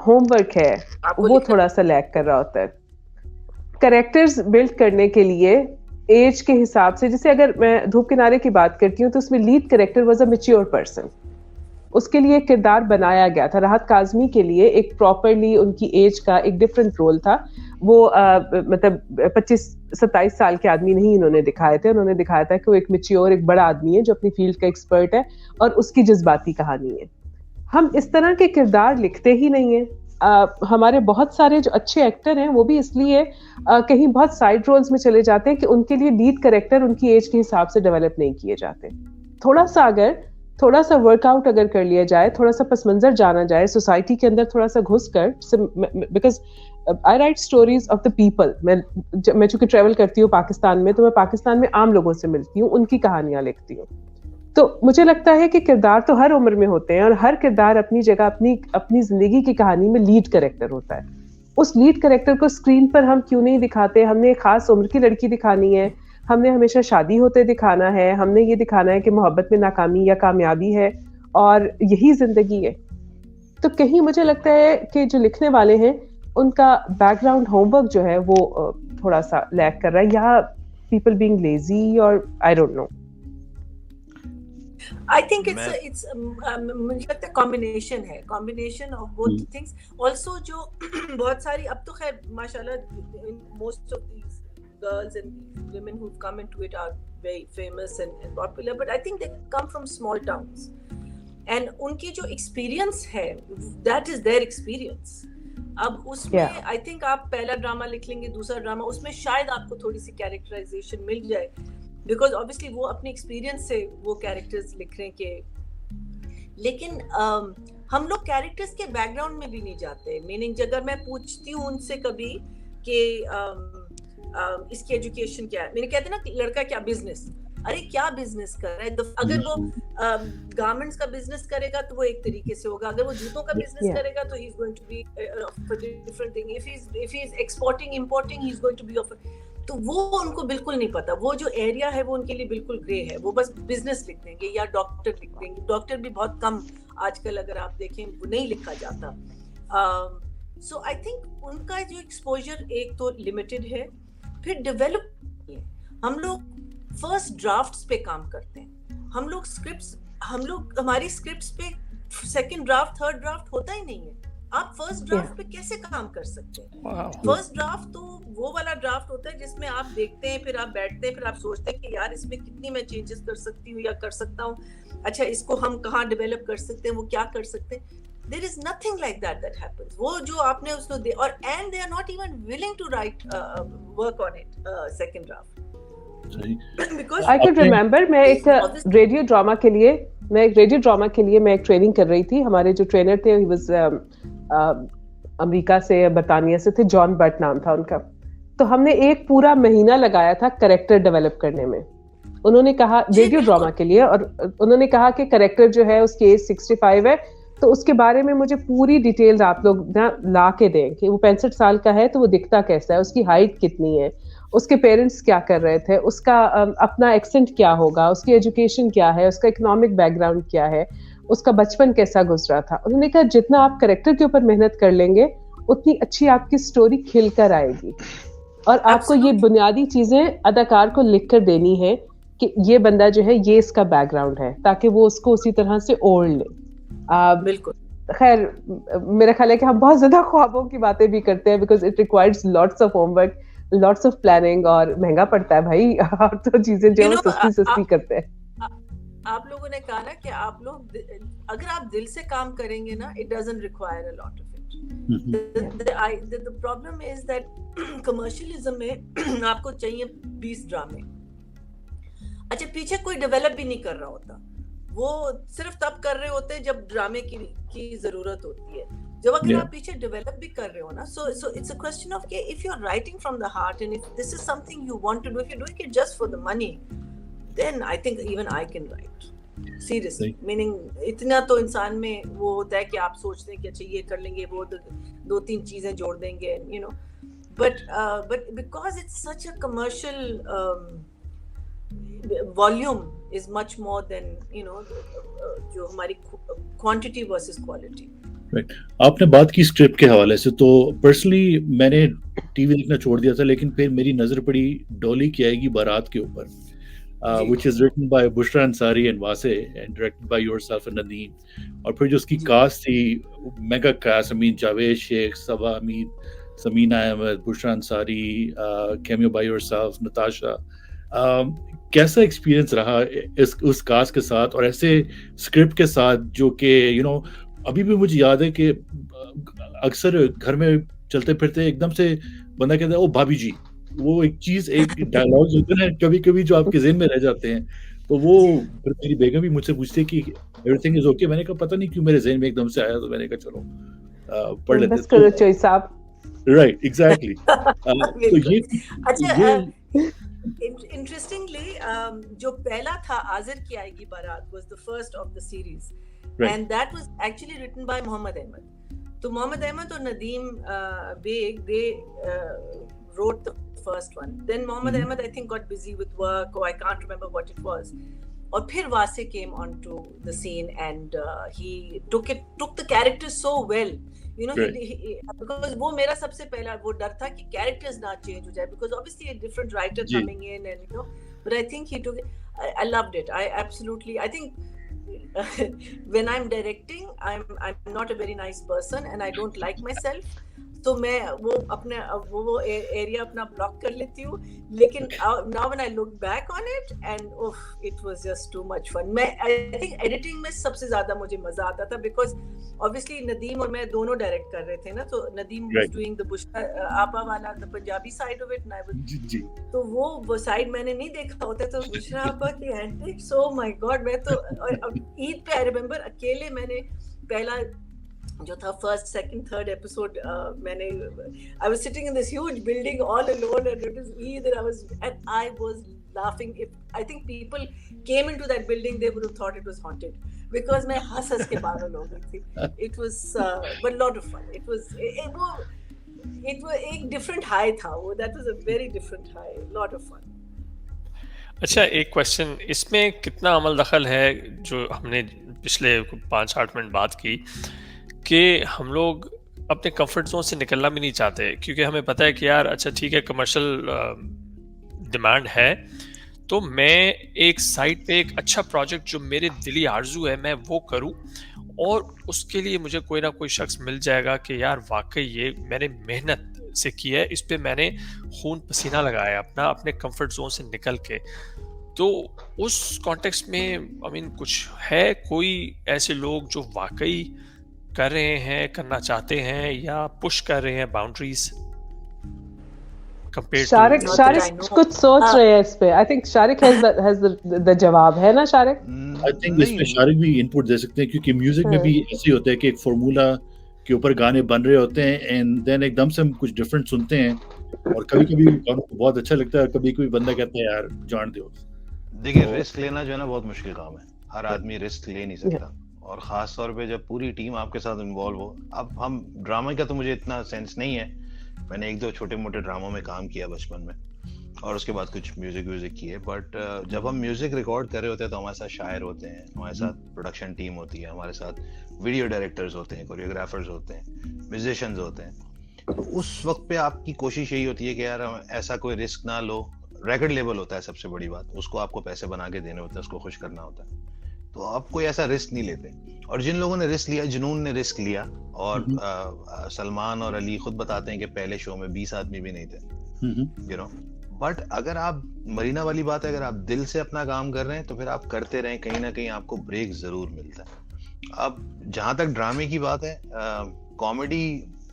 होमवर्क है वो थोड़ा सा लैग कर रहा होता है. कैरेक्टर्स बिल्ड करने के लिए एज के हिसाब से, जैसे अगर मैं धूप किनारे की बात करती हूँ तो उसमें lead character was a mature person. उसके लिए एक किरदार बनाया गया था. राहत काज़मी के लिए एक प्रॉपरली उनकी एज का एक डिफरेंट रोल था. वो मतलब 25-27 साल के आदमी नहीं इन्होंने दिखाए थे. उन्होंने दिखाया था कि वो एक मैच्योर, एक बड़ा आदमी है जो अपनी फील्ड का एक्सपर्ट है और उसकी जज्बाती कहानी है. हम इस तरह के किरदार लिखते ही नहीं है. हमारे बहुत सारे जो अच्छे एक्टर हैं वो भी इसलिए कहीं बहुत साइड रोल्स में चले जाते हैं कि उनके लिए लीड कैरेक्टर उनकी एज के हिसाब से डेवलप नहीं किए जाते. थोड़ा सा वर्कआउट अगर कर लिया जाए, थोड़ा सा पस मंजर जाना जाए, सोसाइटी के अंदर थोड़ा सा घुस कर, because I right stories of the people. मैं चूंकि ट्रेवल करती हूँ पाकिस्तान में, तो मैं पाकिस्तान में आम लोगों से मिलती हूँ, उनकी कहानियां लिखती हूँ. तो मुझे लगता है कि किरदार तो हर उम्र में होते हैं और हर किरदार अपनी जगह अपनी जिंदगी की कहानी में लीड कैरेक्टर होता है. उस लीड कैरेक्टर को स्क्रीन पर हम क्यों नहीं दिखाते? हमने एक खास उम्र की लड़की दिखानी है, हमने हमेशा शादी होते दिखाना है, हमने ये दिखाना है कि मोहब्बत में नाकामी या कामयाबी है और यही जिंदगी है. तो कहीं मुझे लगता है कि जो लिखने वाले हैं उनका बैकग्राउंड होमवर्क जो है वो थोड़ा सा लैक कर रहा है, या पीपल बीइंग लेजी, और I don't know. I think it's मुझे लगता है combination of both things. Also जो बहुत सारी, अब तो खैर माशाल्लाह most of these girls and women who've come into it are very famous and popular, but I think they come from small towns and उनकी जो experience है that is their experience. अब उसमें I think आप पहला drama लिख लेंगे, दूसरा ड्रामा, उसमें शायद आपको थोड़ी सी कैरेक्टराइजेशन मिल जाए, बिकॉज ऑब्वियसली वो अपने एक्सपीरियंस से वो कैरेक्टर्स लिख रहे हैं कि, लेकिन हम लोग कैरेक्टर्स के बैकग्राउंड में भी नहीं जाते. मीनिंग अगर मैं पूछती हूँ उनसे कभी कि इसकी एजुकेशन क्या है, मैंने कहते ना लड़का क्या बिजनेस, अरे क्या बिजनेस कर रहा है. अगर वो गारमेंट्स का बिजनेस करेगा तो वो एक तरीके से होगा, अगर वो जूतों का बिजनेस करेगा तो he is going to be different thing. If he is exporting importing he is going to be off. तो वो उनको बिल्कुल नहीं पता, वो जो एरिया है वो उनके लिए बिल्कुल ग्रे है. वो बस बिजनेस लिख देंगे या डॉक्टर लिख देंगे. डॉक्टर भी बहुत कम आजकल अगर आप देखें वो नहीं लिखा जाता. सो आई थिंक उनका जो एक्सपोजर एक तो लिमिटेड है, फिर डेवलप. हम लोग फर्स्ट ड्राफ्ट्स पे काम करते हैं, हमारी स्क्रिप्ट्स पे सेकंड ड्राफ्ट थर्ड ड्राफ्ट होता ही नहीं है. आप फर्स्ट ड्राफ्ट पे कैसे काम कर सकते हैं? फर्स्ट ड्राफ्ट तो वो वाला ड्राफ्ट होता है जिसमें आप देखते हैं, फिर आप बैठते हैं, फिर आप सोचते हैं कि यार इसमें कितनी मैं चेंजेस कर सकती हूँ या कर सकता हूँ, अच्छा इसको हम कहाँ डेवलप कर सकते हैं, वो क्या कर सकते हैं. There is nothing like that happens. वो जो आपने उसको दे, और and they are not even willing to write work on it second draft. Because I could remember मैं एक रेडियो ड्रामा के लिए मैं एक ट्रेनिंग कर रही थी. हमारे जो ट्रेनर थे he was अमेरिका से, बर्तानिया से थे, जॉन बट नाम था उनका. तो हमने एक पूरा महीना लगाया था कैरेक्टर डेवलप करने में. उन्होंने कहा रेडियो ड्रामा के लिए, और उन्होंने कहा कि कैरेक्टर जो है उसकी एज 65 है, तो उसके बारे में मुझे पूरी डिटेल्स आप लोग ना ला के दें कि वो 65 साल का है तो वो दिखता कैसा है, उसकी हाइट कितनी है, उसके पेरेंट्स क्या कर रहे थे, उसका अपना एक्सेंट क्या होगा, उसकी एजुकेशन क्या है, उसका इकोनॉमिक बैकग्राउंड क्या है, उसका बचपन कैसा गुजरा था. उन्होंने कहा जितना आप कैरेक्टर के ऊपर मेहनत कर लेंगे उतनी अच्छी आपकी स्टोरी खिल कर आएगी. और आपको ये बुनियादी चीजें अदाकार को लिख कर देनी है कि ये बंदा जो है ये इसका बैकग्राउंड है, ताकि वो उसको उसी तरह से ओढ़ ले. बिल्कुल. खैर मेरा ख्याल है कि हम बहुत ज्यादा ख्वाबों की बातें भी करते हैं, because it requires lots of homework, lots of planning, और महंगा पड़ता है भाई. और तो चीजें जो है सस्ती करते हैं. आप लोगों ने कहा ना कि आप लोग अगर आप दिल से काम करेंगे ना, it doesn't require a lot of it. The problem is that commercialism में आपको चाहिए 20 ड्रामे, अच्छा पीछे कोई डेवलप भी नहीं कर रहा होता, वो सिर्फ तब कर रहे होते हैं जब ड्रामे की जरूरत होती है, जब अगर आप पीछे डेवलप भी कर रहे हो ना, so it's a question of if you're writing from the heart and if this is something you want to do, if you're doing it just for the money, then I think even I can write seriously, meaning इतना तो इंसान में वो होता है कि आप सोचते हैं कि अच्छा ये कर लेंगे, वो दो तीन चीजें जोड़ देंगे, you know, but because it's such a commercial volume is much more than, you know, जो हमारी quantity versus quality. Right. आपने बात की स्क्रिप्ट के हवाले से, तो पर्सनली मैंने टीवी देखना छोड़ दिया था, लेकिन फिर मेरी नजर पड़ी डोली की आएगी बारात के ऊपर, which is written by Bushra Ansari and Wase and directed by yourself and Nadeem. और फिर जो उसकी कास्ट थी, mega cast, Amin Javed Sheikh, Saba Amin, Samina Ahmed, Bushra Ansari, cameo by yourself, Natasha, कैसा एक्सपीरियंस रहा उस कास्ट के साथ और ऐसे स्क्रिप्ट के साथ, जो कि यू नो अभी भी मुझे याद है कि अक्सर घर में चलते फिरते एकदम से बंदा कहता है ओ भाभी जी, वो एक चीज, एक डायलॉग्स होते हैं कभी कभी जो आपके ज़हन में रह जाते हैं, तो वो फिर मेरी बेगम भी मुझसे पूछती है कि एवरीथिंग इज ओके, मैंने कहा पता नहीं क्यों मेरे ज़हन में एकदम से आया, तो मैंने कहा चलो पढ़ लेते हैं, करो चॉइस आप, राइट, एग्जैक्टली। तो ये अच्छा interestingly जो पहला था आज़िर की आएगी बारात was the first of the series, and that was actually written by Mohammed Ahmed. तो मोहम्मद अहमद और Nadeem Baig, they wrote the first one. Then Mohammed Ahmed I think got busy with work, or I can't remember what it was. और फिर वासे came onto the scene and he took the characters so well, you know, because वो मेरा सबसे पहला वो डर था कि characters ना change हो जाए, because obviously a different writer coming in and you know, but I think he took it, I loved it, I think when I'm directing, I'm not a very nice person and I don't like myself, तो मैं वो अपने वो area अपना block कर लेती हूँ, लेकिन now when I look back on it and it was just too much fun. I think editing में सबसे ज़्यादा मुझे मज़ा आता था, because obviously नदीम और मैं दोनों डायरेक्ट कर रहे थे ना, तो Nadeem was doing the Bushra आपा वाला, the Punjabi side of it, and I was, तो वो साइड मैंने नहीं देखा होता, तो बुशरा आपा की एंटिक्स, oh my god, मैं तो ईद पे I remember अकेले मैंने पहला जो था first, second, third episode, I was sitting in this huge building all alone and it was Eid and I was laughing. I think people came into that building, they would have thought it was haunted because मैं हंस के पागल हो गई थी. It was but a lot of fun. It was एक different high था वो. That was a very different high. A lot of fun. अच्छा, एक क्वेश्चन, इसमें कितना अमल दखल है जो हमने पिछले 5-8 मिनट बात की कि हम लोग अपने कंफर्ट जोन से निकलना भी नहीं चाहते, क्योंकि हमें पता है कि यार अच्छा ठीक है कमर्शियल डिमांड है, तो मैं एक साइड पे एक अच्छा प्रोजेक्ट जो मेरे दिली आरजू है मैं वो करूं, और उसके लिए मुझे कोई ना कोई शख्स मिल जाएगा कि यार वाकई ये मैंने मेहनत से की है, इस पे मैंने खून पसीना लगाया अपने कंफर्ट जोन से निकल के। तो उस कॉन्टेक्स्ट में आई मीन कुछ है कोई ऐसे लोग जो वाकई कर रहे हैं, करना चाहते हैं या पुश कर रहे हैं बाउंड्रीज कंपेयर्ड टू? शारिक कुछ सोच रहे हैं इस पे। I think Shariq has the जवाब, है ना शारिक? आई थिंक इस पे शारिक भी इनपुट दे सकते हैं, क्योंकि म्यूजिक में भी ऐसे होता है कि एक फार्मूला के ऊपर गाने बन रहे होते हैं एंड देन एकदम से हम कुछ डिफरेंट सुनते हैं, और कभी-कभी गानों को बहुत अच्छा लगता है, कभी-कभी बंदा कहता है यार जान दो। देखिए, रिस्क लेना जो है ना बहुत मुश्किल काम है, हर आदमी रिस्क ले नहीं सकता, और खास तौर पे जब पूरी टीम आपके साथ इन्वॉल्व हो। अब हम ड्रामा का तो मुझे इतना सेंस नहीं है, मैंने 1-2 छोटे मोटे ड्रामों में काम किया बचपन में, और उसके बाद कुछ म्यूजिक किए, बट जब हम म्यूजिक रिकॉर्ड कर रहे होते हैं तो हमारे साथ शायर होते हैं, हमारे साथ प्रोडक्शन टीम होती है, हमारे साथ वीडियो डायरेक्टर्स होते हैं, कोरियोग्राफर्स होते हैं, म्यूजिशियंस होते हैं। तो उस वक्त पे आपकी कोशिश यही होती है कि यार ऐसा कोई रिस्क ना लो। रिकॉर्ड लेबल होता है सबसे बड़ी बात, उसको आपको पैसे बना के देने होते हैं, उसको खुश करना होता है, तो आप कोई ऐसा रिस्क नहीं लेते। और जिन लोगों ने रिस्क लिया, जुनून ने रिस्क लिया, और सलमान और अली खुद बताते हैं कि पहले शो में 20 आदमी भी नहीं थे, यू नो। बट अगर आप, मरीना वाली बात है, अगर आप दिल से अपना काम कर रहे हैं तो फिर आप करते रहें, कहीं ना कहीं आपको ब्रेक जरूर मिलता है। अब जहां तक ड्रामे की बात है, कॉमेडी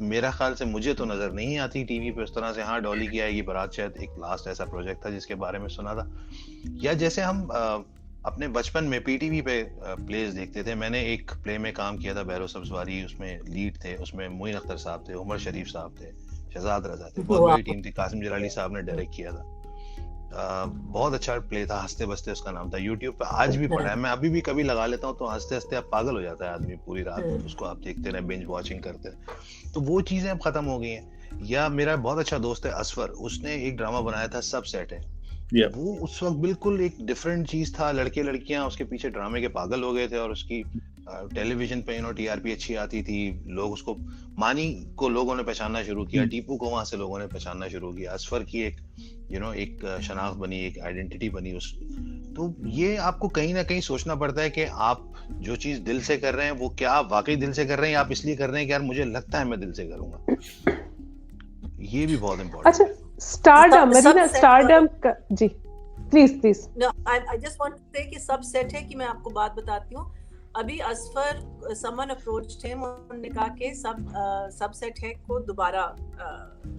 मेरा ख्याल से मुझे तो नजर नहीं आती टीवी पे उस तरह से। हाँ, डॉली की आएगी बारात शायद एक लास्ट ऐसा प्रोजेक्ट था जिसके बारे में सुना था। या जैसे हम अपने बचपन में पीटीवी पे प्लेस देखते थे। मैंने एक प्ले में काम किया था, बैरो सब्जवारी, उसमें लीड थे, उसमें मोइन अख्तर साहब थे, उमर शरीफ साहब थे, शहजाद रजा थे, बहुत बड़ी टीम थी। कासिम जलाली साहब ने डायरेक्ट किया था। बहुत अच्छा प्ले था, हंसते बसते उसका नाम था। यूट्यूब पे आज भी पड़ा है, मैं अभी भी कभी लगा लेता हूँ तो हंसते हंसते अब पागल हो जाता है आदमी, पूरी रात उसको आप देखते रहे, बिंज वॉचिंग करते रहे। तो वो चीजें अब खत्म हो गई हैं। या मेरा बहुत अच्छा दोस्त है असफर, उसने एक ड्रामा बनाया था सब सेट है। वो उस वक्त बिल्कुल एक डिफरेंट चीज था। लड़के लड़कियां उसके पीछे ड्रामे के पागल हो गए थे, और उसकी टेलीविजन पे टीआरपी अच्छी आती थी। लोग उसको, मानी को लोगों ने पहचानना शुरू किया, टीपू को वहां से लोगों ने पहचानना शुरू किया। असफर की एक एक शनाख्त बनी, एक आइडेंटिटी बनी उस। तो ये आपको कहीं ना कहीं सोचना पड़ता है कि आप जो चीज दिल से कर रहे हैं वो क्या आप वाकई दिल से कर रहे हैं, या आप इसलिए कर रहे हैं कि यार मुझे लगता है मैं दिल से करूंगा। ये भी बहुत इम्पोर्टेंट। अच्छा, स्टारडम, मरीना स्टारडम का, जी please. No, I just want to say कि सब सेट है कि मैं आपको बात बताती हूँ। अभी असफर समवन अप्रोच्ड हिम, उन्होंने कहा कि सब सेट है को दोबारा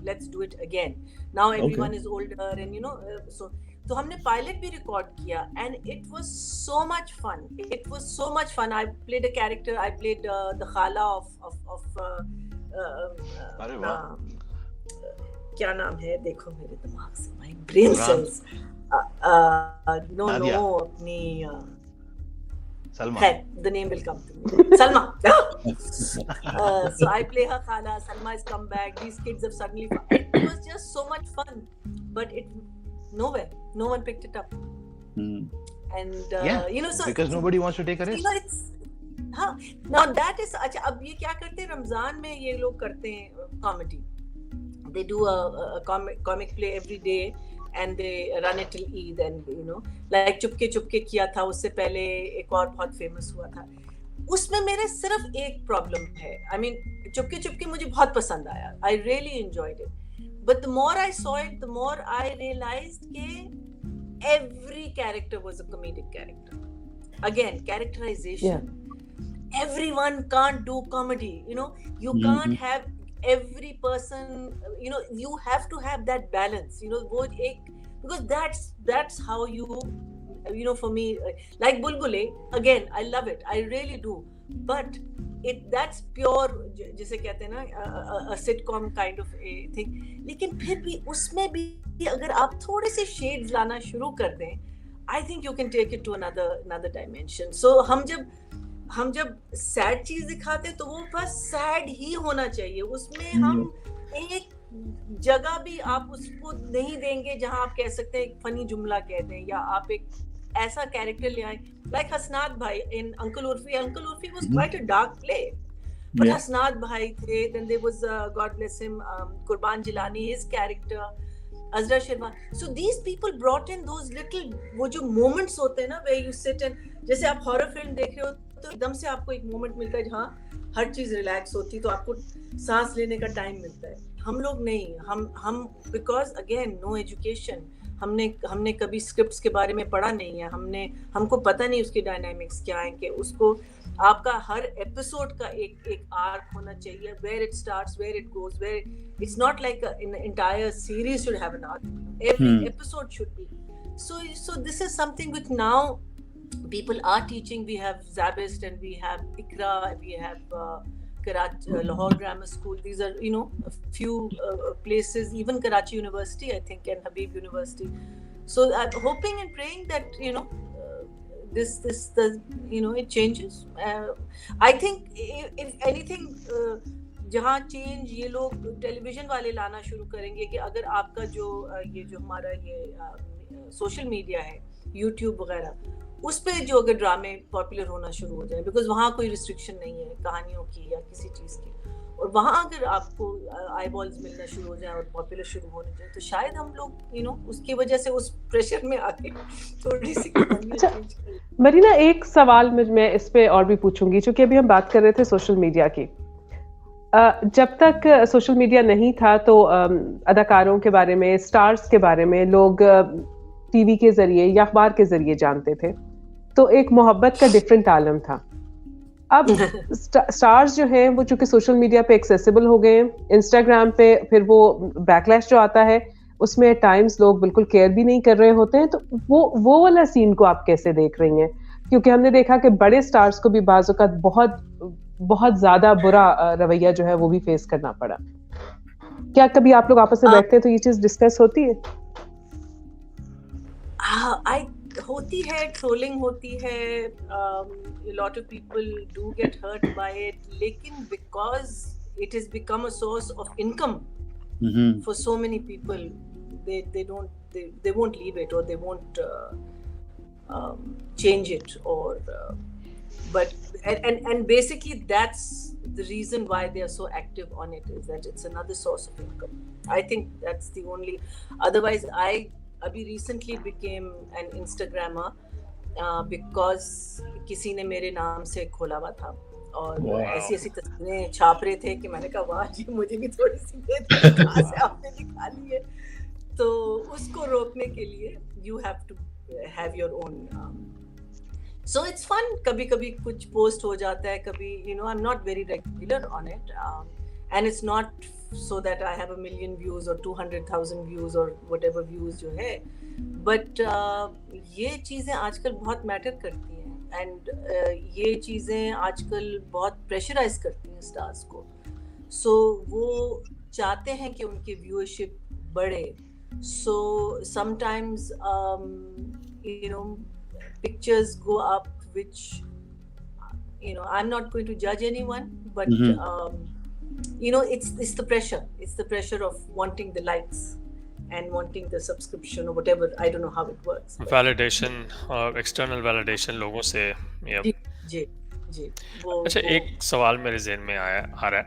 let's do it again, now everyone is older and so. तो हमने पायलट भी रिकॉर्ड किया and it was so much fun. I played a character, I played the खाला ऑफ अरे वाह, क्या नाम है, देखो मेरे दिमाग से, माय ब्रेन सेल्स, नो अपनी Salma. The name will come to me. Salma. So I play her Khala. Salma has come back. These kids have suddenly. It was just so much fun, but no one picked it up. And so because nobody wants to take a risk. हाँ, now that is अच्छा। अब ये क्या करते हैं, रमजान में ये लोग करते हैं comedy. They do a comic play every day. And they run it till Eid, and like Chupke Chupke किया था, उससे पहले एक और बहुत फेमस हुआ था। उसमें मेरे सिर्फ एक प्रॉब्लम है, I mean चुपके चुपके मुझे बहुत पसंद आया, I really enjoyed it, but the more I saw it, the more I realized कि every character was a comedic character. Again, characterization. Everyone can't do comedy, you can't have every person, you have to have that balance, wo ek, because that's how you for me, like Bulbule, again I love it, I really do, but that's pure, जिसे कहते हैं ना, a sitcom kind of a thing। लेकिन फिर भी उसमें भी अगर आप थोड़े से shades लाना शुरू कर दें, I think you can take it to another dimension। So हम जब सैड चीज दिखाते हैं तो वो बस सैड ही होना चाहिए, उसमें हम एक जगह भी आप उसको नहीं देंगे जहां आप कह सकते हैं एक फनी जुमला कह दें, या आप एक ऐसा कैरेक्टर ले आए, लाइक हसनात भाई in uncle Urfi was quite a dark play, but Hasnat भाई थे, then there was God bless him Qurban Jilani, his character Azra Sharma. So these people brought in those little, वो जो मोमेंट्स होते हैं ना, वेयर यू सिट एंड, जैसे आप हॉरर फिल्म देख रहे हो तो एकदम से आपको एक मोमेंट मिलता है जहाँ हर चीज रिलैक्स होती है, तो आपको सांस लेने का टाइम मिलता है। हम लोग नहीं, हम बिकॉज अगेन नो एजुकेशन, हमने कभी स्क्रिप्ट्स के बारे में पढ़ा नहीं है, हमको पता नहीं उसके डायनामिक्स क्या है, कि उसको आपका हर एपिसोड का एक आर्क होना चाहिए, where it starts, where it goes, where it's not like an entire series should have an arc, every episode should be so this is something which now people are teaching. We have Zabist and we have Ikra, we have Karachi, Lahore Grammar School. These are a few places, even Karachi University I think, and Habib University. So I'm hoping and praying that this it changes. I think if anything जहाँ change ये लोग television वाले लाना शुरू करेंगे, कि अगर आपका जो हमारा ये सोशल मीडिया है, यूट्यूब वगैरह, उस पे जो अगर ड्रामे पॉपुलर होना शुरू हो जाए, बिकॉज वहाँ कोई रिस्ट्रिक्शन नहीं है कहानियों की या किसी चीज़ की, और वहाँ अगर आपको आई बॉल्स मिलना शुरू हो जाए और पॉपुलर शुरू होने जाए, तो शायद हम लोग उसकी वजह से उस प्रेशर में आके थोड़ी सी कहानियाँ चेंज करें। मरीना, एक सवाल मैं इस पे और भी पूछूंगी, क्योंकि अभी हम बात कर रहे थे सोशल मीडिया की। जब तक सोशल मीडिया नहीं था तो अदाकारों के बारे में, स्टार्स के बारे में लोग टीवी के जरिए या अखबार के जरिए जानते थे, तो एक मोहब्बत का डिफरेंट आलम था। अब स्टार्स जो हैं वो चूंकि सोशल मीडिया पे एक्सेसिबल हो गए हैं, इंस्टाग्राम पे फिर वो बैकलैश जो आता है उसमें टाइम्स लोग बिल्कुल केयर भी नहीं कर रहे होते हैं, तो वो वाला सीन को आप कैसे देख रही हैं? क्योंकि हमने देखा कि बड़े स्टार्स को भी बाज़ औक़ात बहुत बहुत ज्यादा बुरा रवैया जो है वो भी फेस करना पड़ा। क्या कभी आप लोग आपस में बैठते हैं तो ये चीज डिस्कस होती है? होती है, ट्रोलिंग होती है, lot of people do get hurt by it, लेकिन because it has become a source of income for so many people, they won't leave it, or they won't change it, or but and basically that's the reason why they are so active on it, is that it's another source of income. I think that's the only, otherwise I abhi recently became an Instagrammer because किसी ने मेरे नाम से खोला हुआ था और ऐसी ऐसी तस्वीरें छाप रहे थे कि मैंने कहा वाह जी मुझे भी थोड़ी सी दे दो, कहाँ से आपने निकाली है। तो उसको रोकने के लिए you have to have your own so it's fun, कभी कभी कुछ पोस्ट हो जाता है, कभी you know I'm not very regular on it, and it's not so that I have 1 million views or 200,000 views or whatever views जो है, but ये चीज़ें आजकल बहुत मैटर करती हैं, and ये चीज़ें आजकल बहुत प्रेशराइज करती हैं स्टार्स को, so वो चाहते हैं कि उनकी व्यूअरशिप बढ़े, so sometimes you know pictures go up which you know I'm not going to judge anyone, but you know it's the pressure of wanting the likes and wanting the subscription or whatever, I don't know how it works, validation और external validation लोगों से। जी अच्छा, एक सवाल मेरे ज़हन में आ रहा है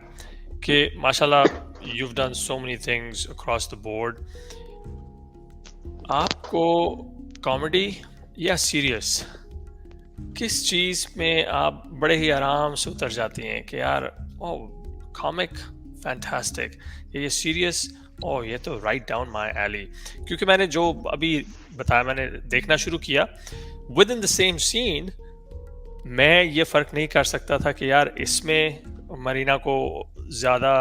कि माशाल्लाह you've done so many things across the board, आपको कॉमेडी या सीरियस किस चीज़ में आप बड़े ही आराम से उतर जाती हैं कि यार ओह कॉमिक फैंटास्टिक, ये सीरियस ओह ये तो राइट डाउन माय एली? क्योंकि मैंने जो अभी बताया, मैंने देखना शुरू किया within the same scene, मैं ये फ़र्क नहीं कर सकता था कि यार इसमें मरीना को ज़्यादा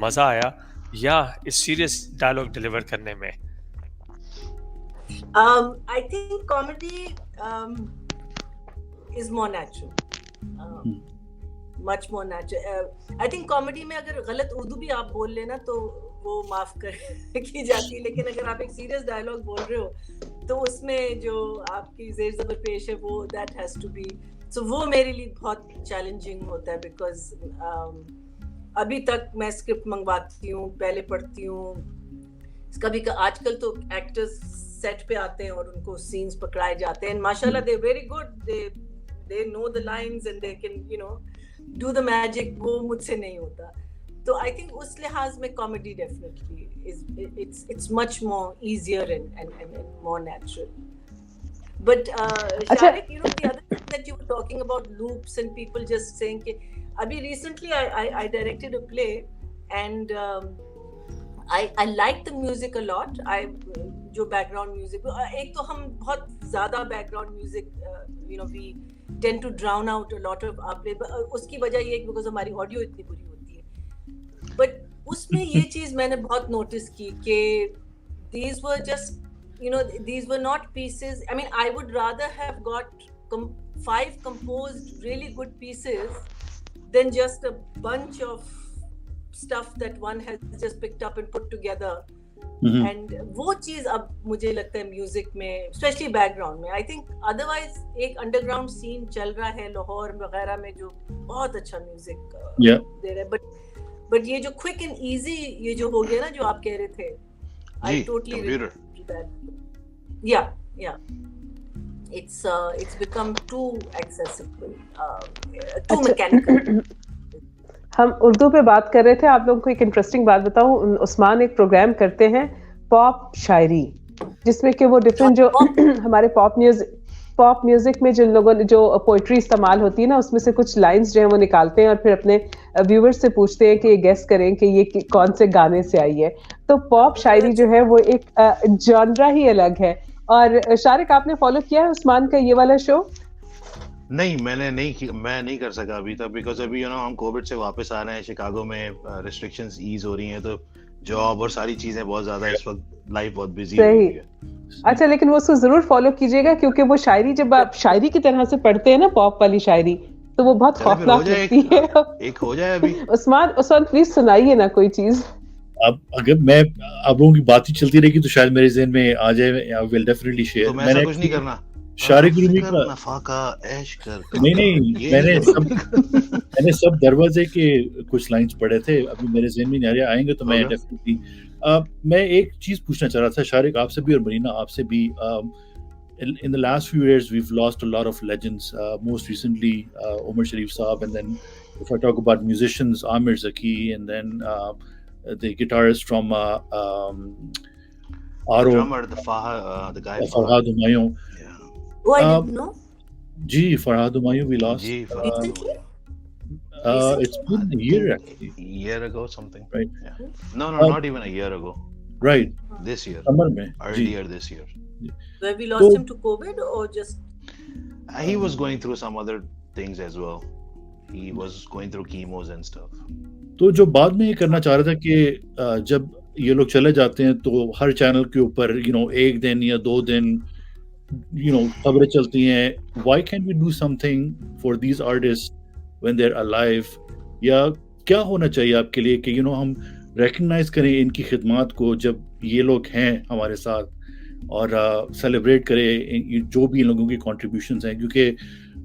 मज़ा आया या इस सीरियस डायलॉग डिलीवर करने में। I think comedy is more natural, much more natural. I think comedy में अगर गलत उर्दू भी आप बोल लेना तो वो माफ कर की जाती है, लेकिन अगर आप एक सीरियस डायलॉग बोल रहे हो तो उसमें जो आपकी ज़ेर ज़बर पेश है वो that has to be, so वो मेरे लिए बहुत चैलेंजिंग होता है, because अभी तक मैं स्क्रिप्ट मंगवाती हूँ, पहले पढ़ती हूँ, कभी आजकल तो एक्टर्स सेट पे आते हैं और उनको सीन्स पकड़ाए जाते हैं, माशाल्लाह they very good, they know the lines and they can you know do the magic, वो मुझसे नहीं होता। तो आई थिंक उस लिहाज में comedy definitely it's much more easier and more natural. But Sharik, you know the other thing that you were talking about loops and people just saying कि अभी recently I directed a play and I like the music a lot. जो background music, एक तो हम बहुत ज़्यादा background music you know we tend to drown out a lot of our play, उसकी वजह ये है because हमारी audio इतनी बुरी होती है, but उसमें ये चीज़ मैंने बहुत notice की कि these were just you know these were not pieces, I mean I would rather have got 5 composed really good pieces than just a bunch of stuff that one has just picked up and put together. And वो चीज अब मुझे लगता है music में specially background में, I think otherwise एक underground scene चल रहा है लाहौर वगैरह में जो बहुत अच्छा म्यूजिक दे रहा है, बट ये जो क्विक एंड इजी ये जो हो गया ना जो आप कह रहे थे, I totally yeah it's become too accessible, too mechanical. हम उर्दू पे बात कर रहे थे, आप लोगों को एक इंटरेस्टिंग बात बताऊं, उस्मान एक प्रोग्राम करते हैं पॉप शायरी, जिसमें कि वो डिफरेंट जो हमारे पॉप म्यूजिक में जिन लोगों ने जो पोइट्री इस्तेमाल होती है ना, उसमें से कुछ लाइंस जो है वो निकालते हैं और फिर अपने व्यूअर्स से पूछते हैं कि ये गेस करें कि ये कौन से गाने से आई है। तो पॉप शायरी जो है वो एक जॉनरा ही अलग है। और शारिक, आपने फॉलो किया है उस्मान का ये वाला शो? नहीं, मैं नहीं कर सका अभी तक, बिकॉज अभी हम कोविड से वापस आ रहे हैं, शिकागो में रिस्ट्रिक्शंस ईज हो रही हैं, तो जॉब और सारी चीजें बहुत ज्यादा इस वक्त, लाइफ बहुत बिजी हो सही। गई है। अच्छा, लेकिन वो उसको जरूर फॉलो कीजिएगा, क्योंकि वो शायरी जब आप शायरी की तरह से पढ़ते हैं ना, पॉप वाली शायरी, तो वो बहुत चले फिर हो खौफनाक जाए, लगती है। एक हो जाए अभी। उस्मान प्लीज सुनाइए ना कोई चीज। अब अगर मैं आप लोगों की बात ही चलती रहेगी तो शायद मेरे जहन में आ जाए, आई विल डेफिनेटली शेयर। तो मैं ऐसा कुछ नहीं करना, शारिक रूमी का नफाका ऐश कर, नहीं ये मैंने नहीं मैंने सब दरवाजे के कुछ लाइंस पढ़े थे, अभी मेरे जहन में नहीं आ रहा, आएंगे तो मैं Okay. डेफिनेटली। मैं एक चीज पूछना चाह रहा था शारिक आपसे भी और मरीना आपसे भी। in the last few years we've lost a lot of legends, most recently Omar Sharif Saab, and then if I talk about musicians, Amir Zaki, and then the guitarist from Aro, drummer, the guy Farhad Humayun. Yeah. Oh, I Uh, didn't know. Ji, Farhad Humayun we lost. Ji, Farhad Recently? It's been a year actually. year ago something. Right. Yeah. No, not even a year ago. Right. This year. Summer mein. Ji. Earlier this year. Where we lost him to COVID or just He was going through some other things as well. He was going through chemos and stuff. तो जो बाद में ये करना चाह रहा था कि जब ये लोग चले जाते हैं तो हर चैनल के ऊपर एक दिन या 2 दिन खबरें चलती हैं, why can we do something for these artist when they are alive, या क्या होना चाहिए आपके लिए कि हम रिकग्नाइज करें इनकी खिदमत को जब ये लोग हैं हमारे साथ, और सेलिब्रेट करें जो भी इन लोगों की कॉन्ट्रीब्यूशंस हैं, क्योंकि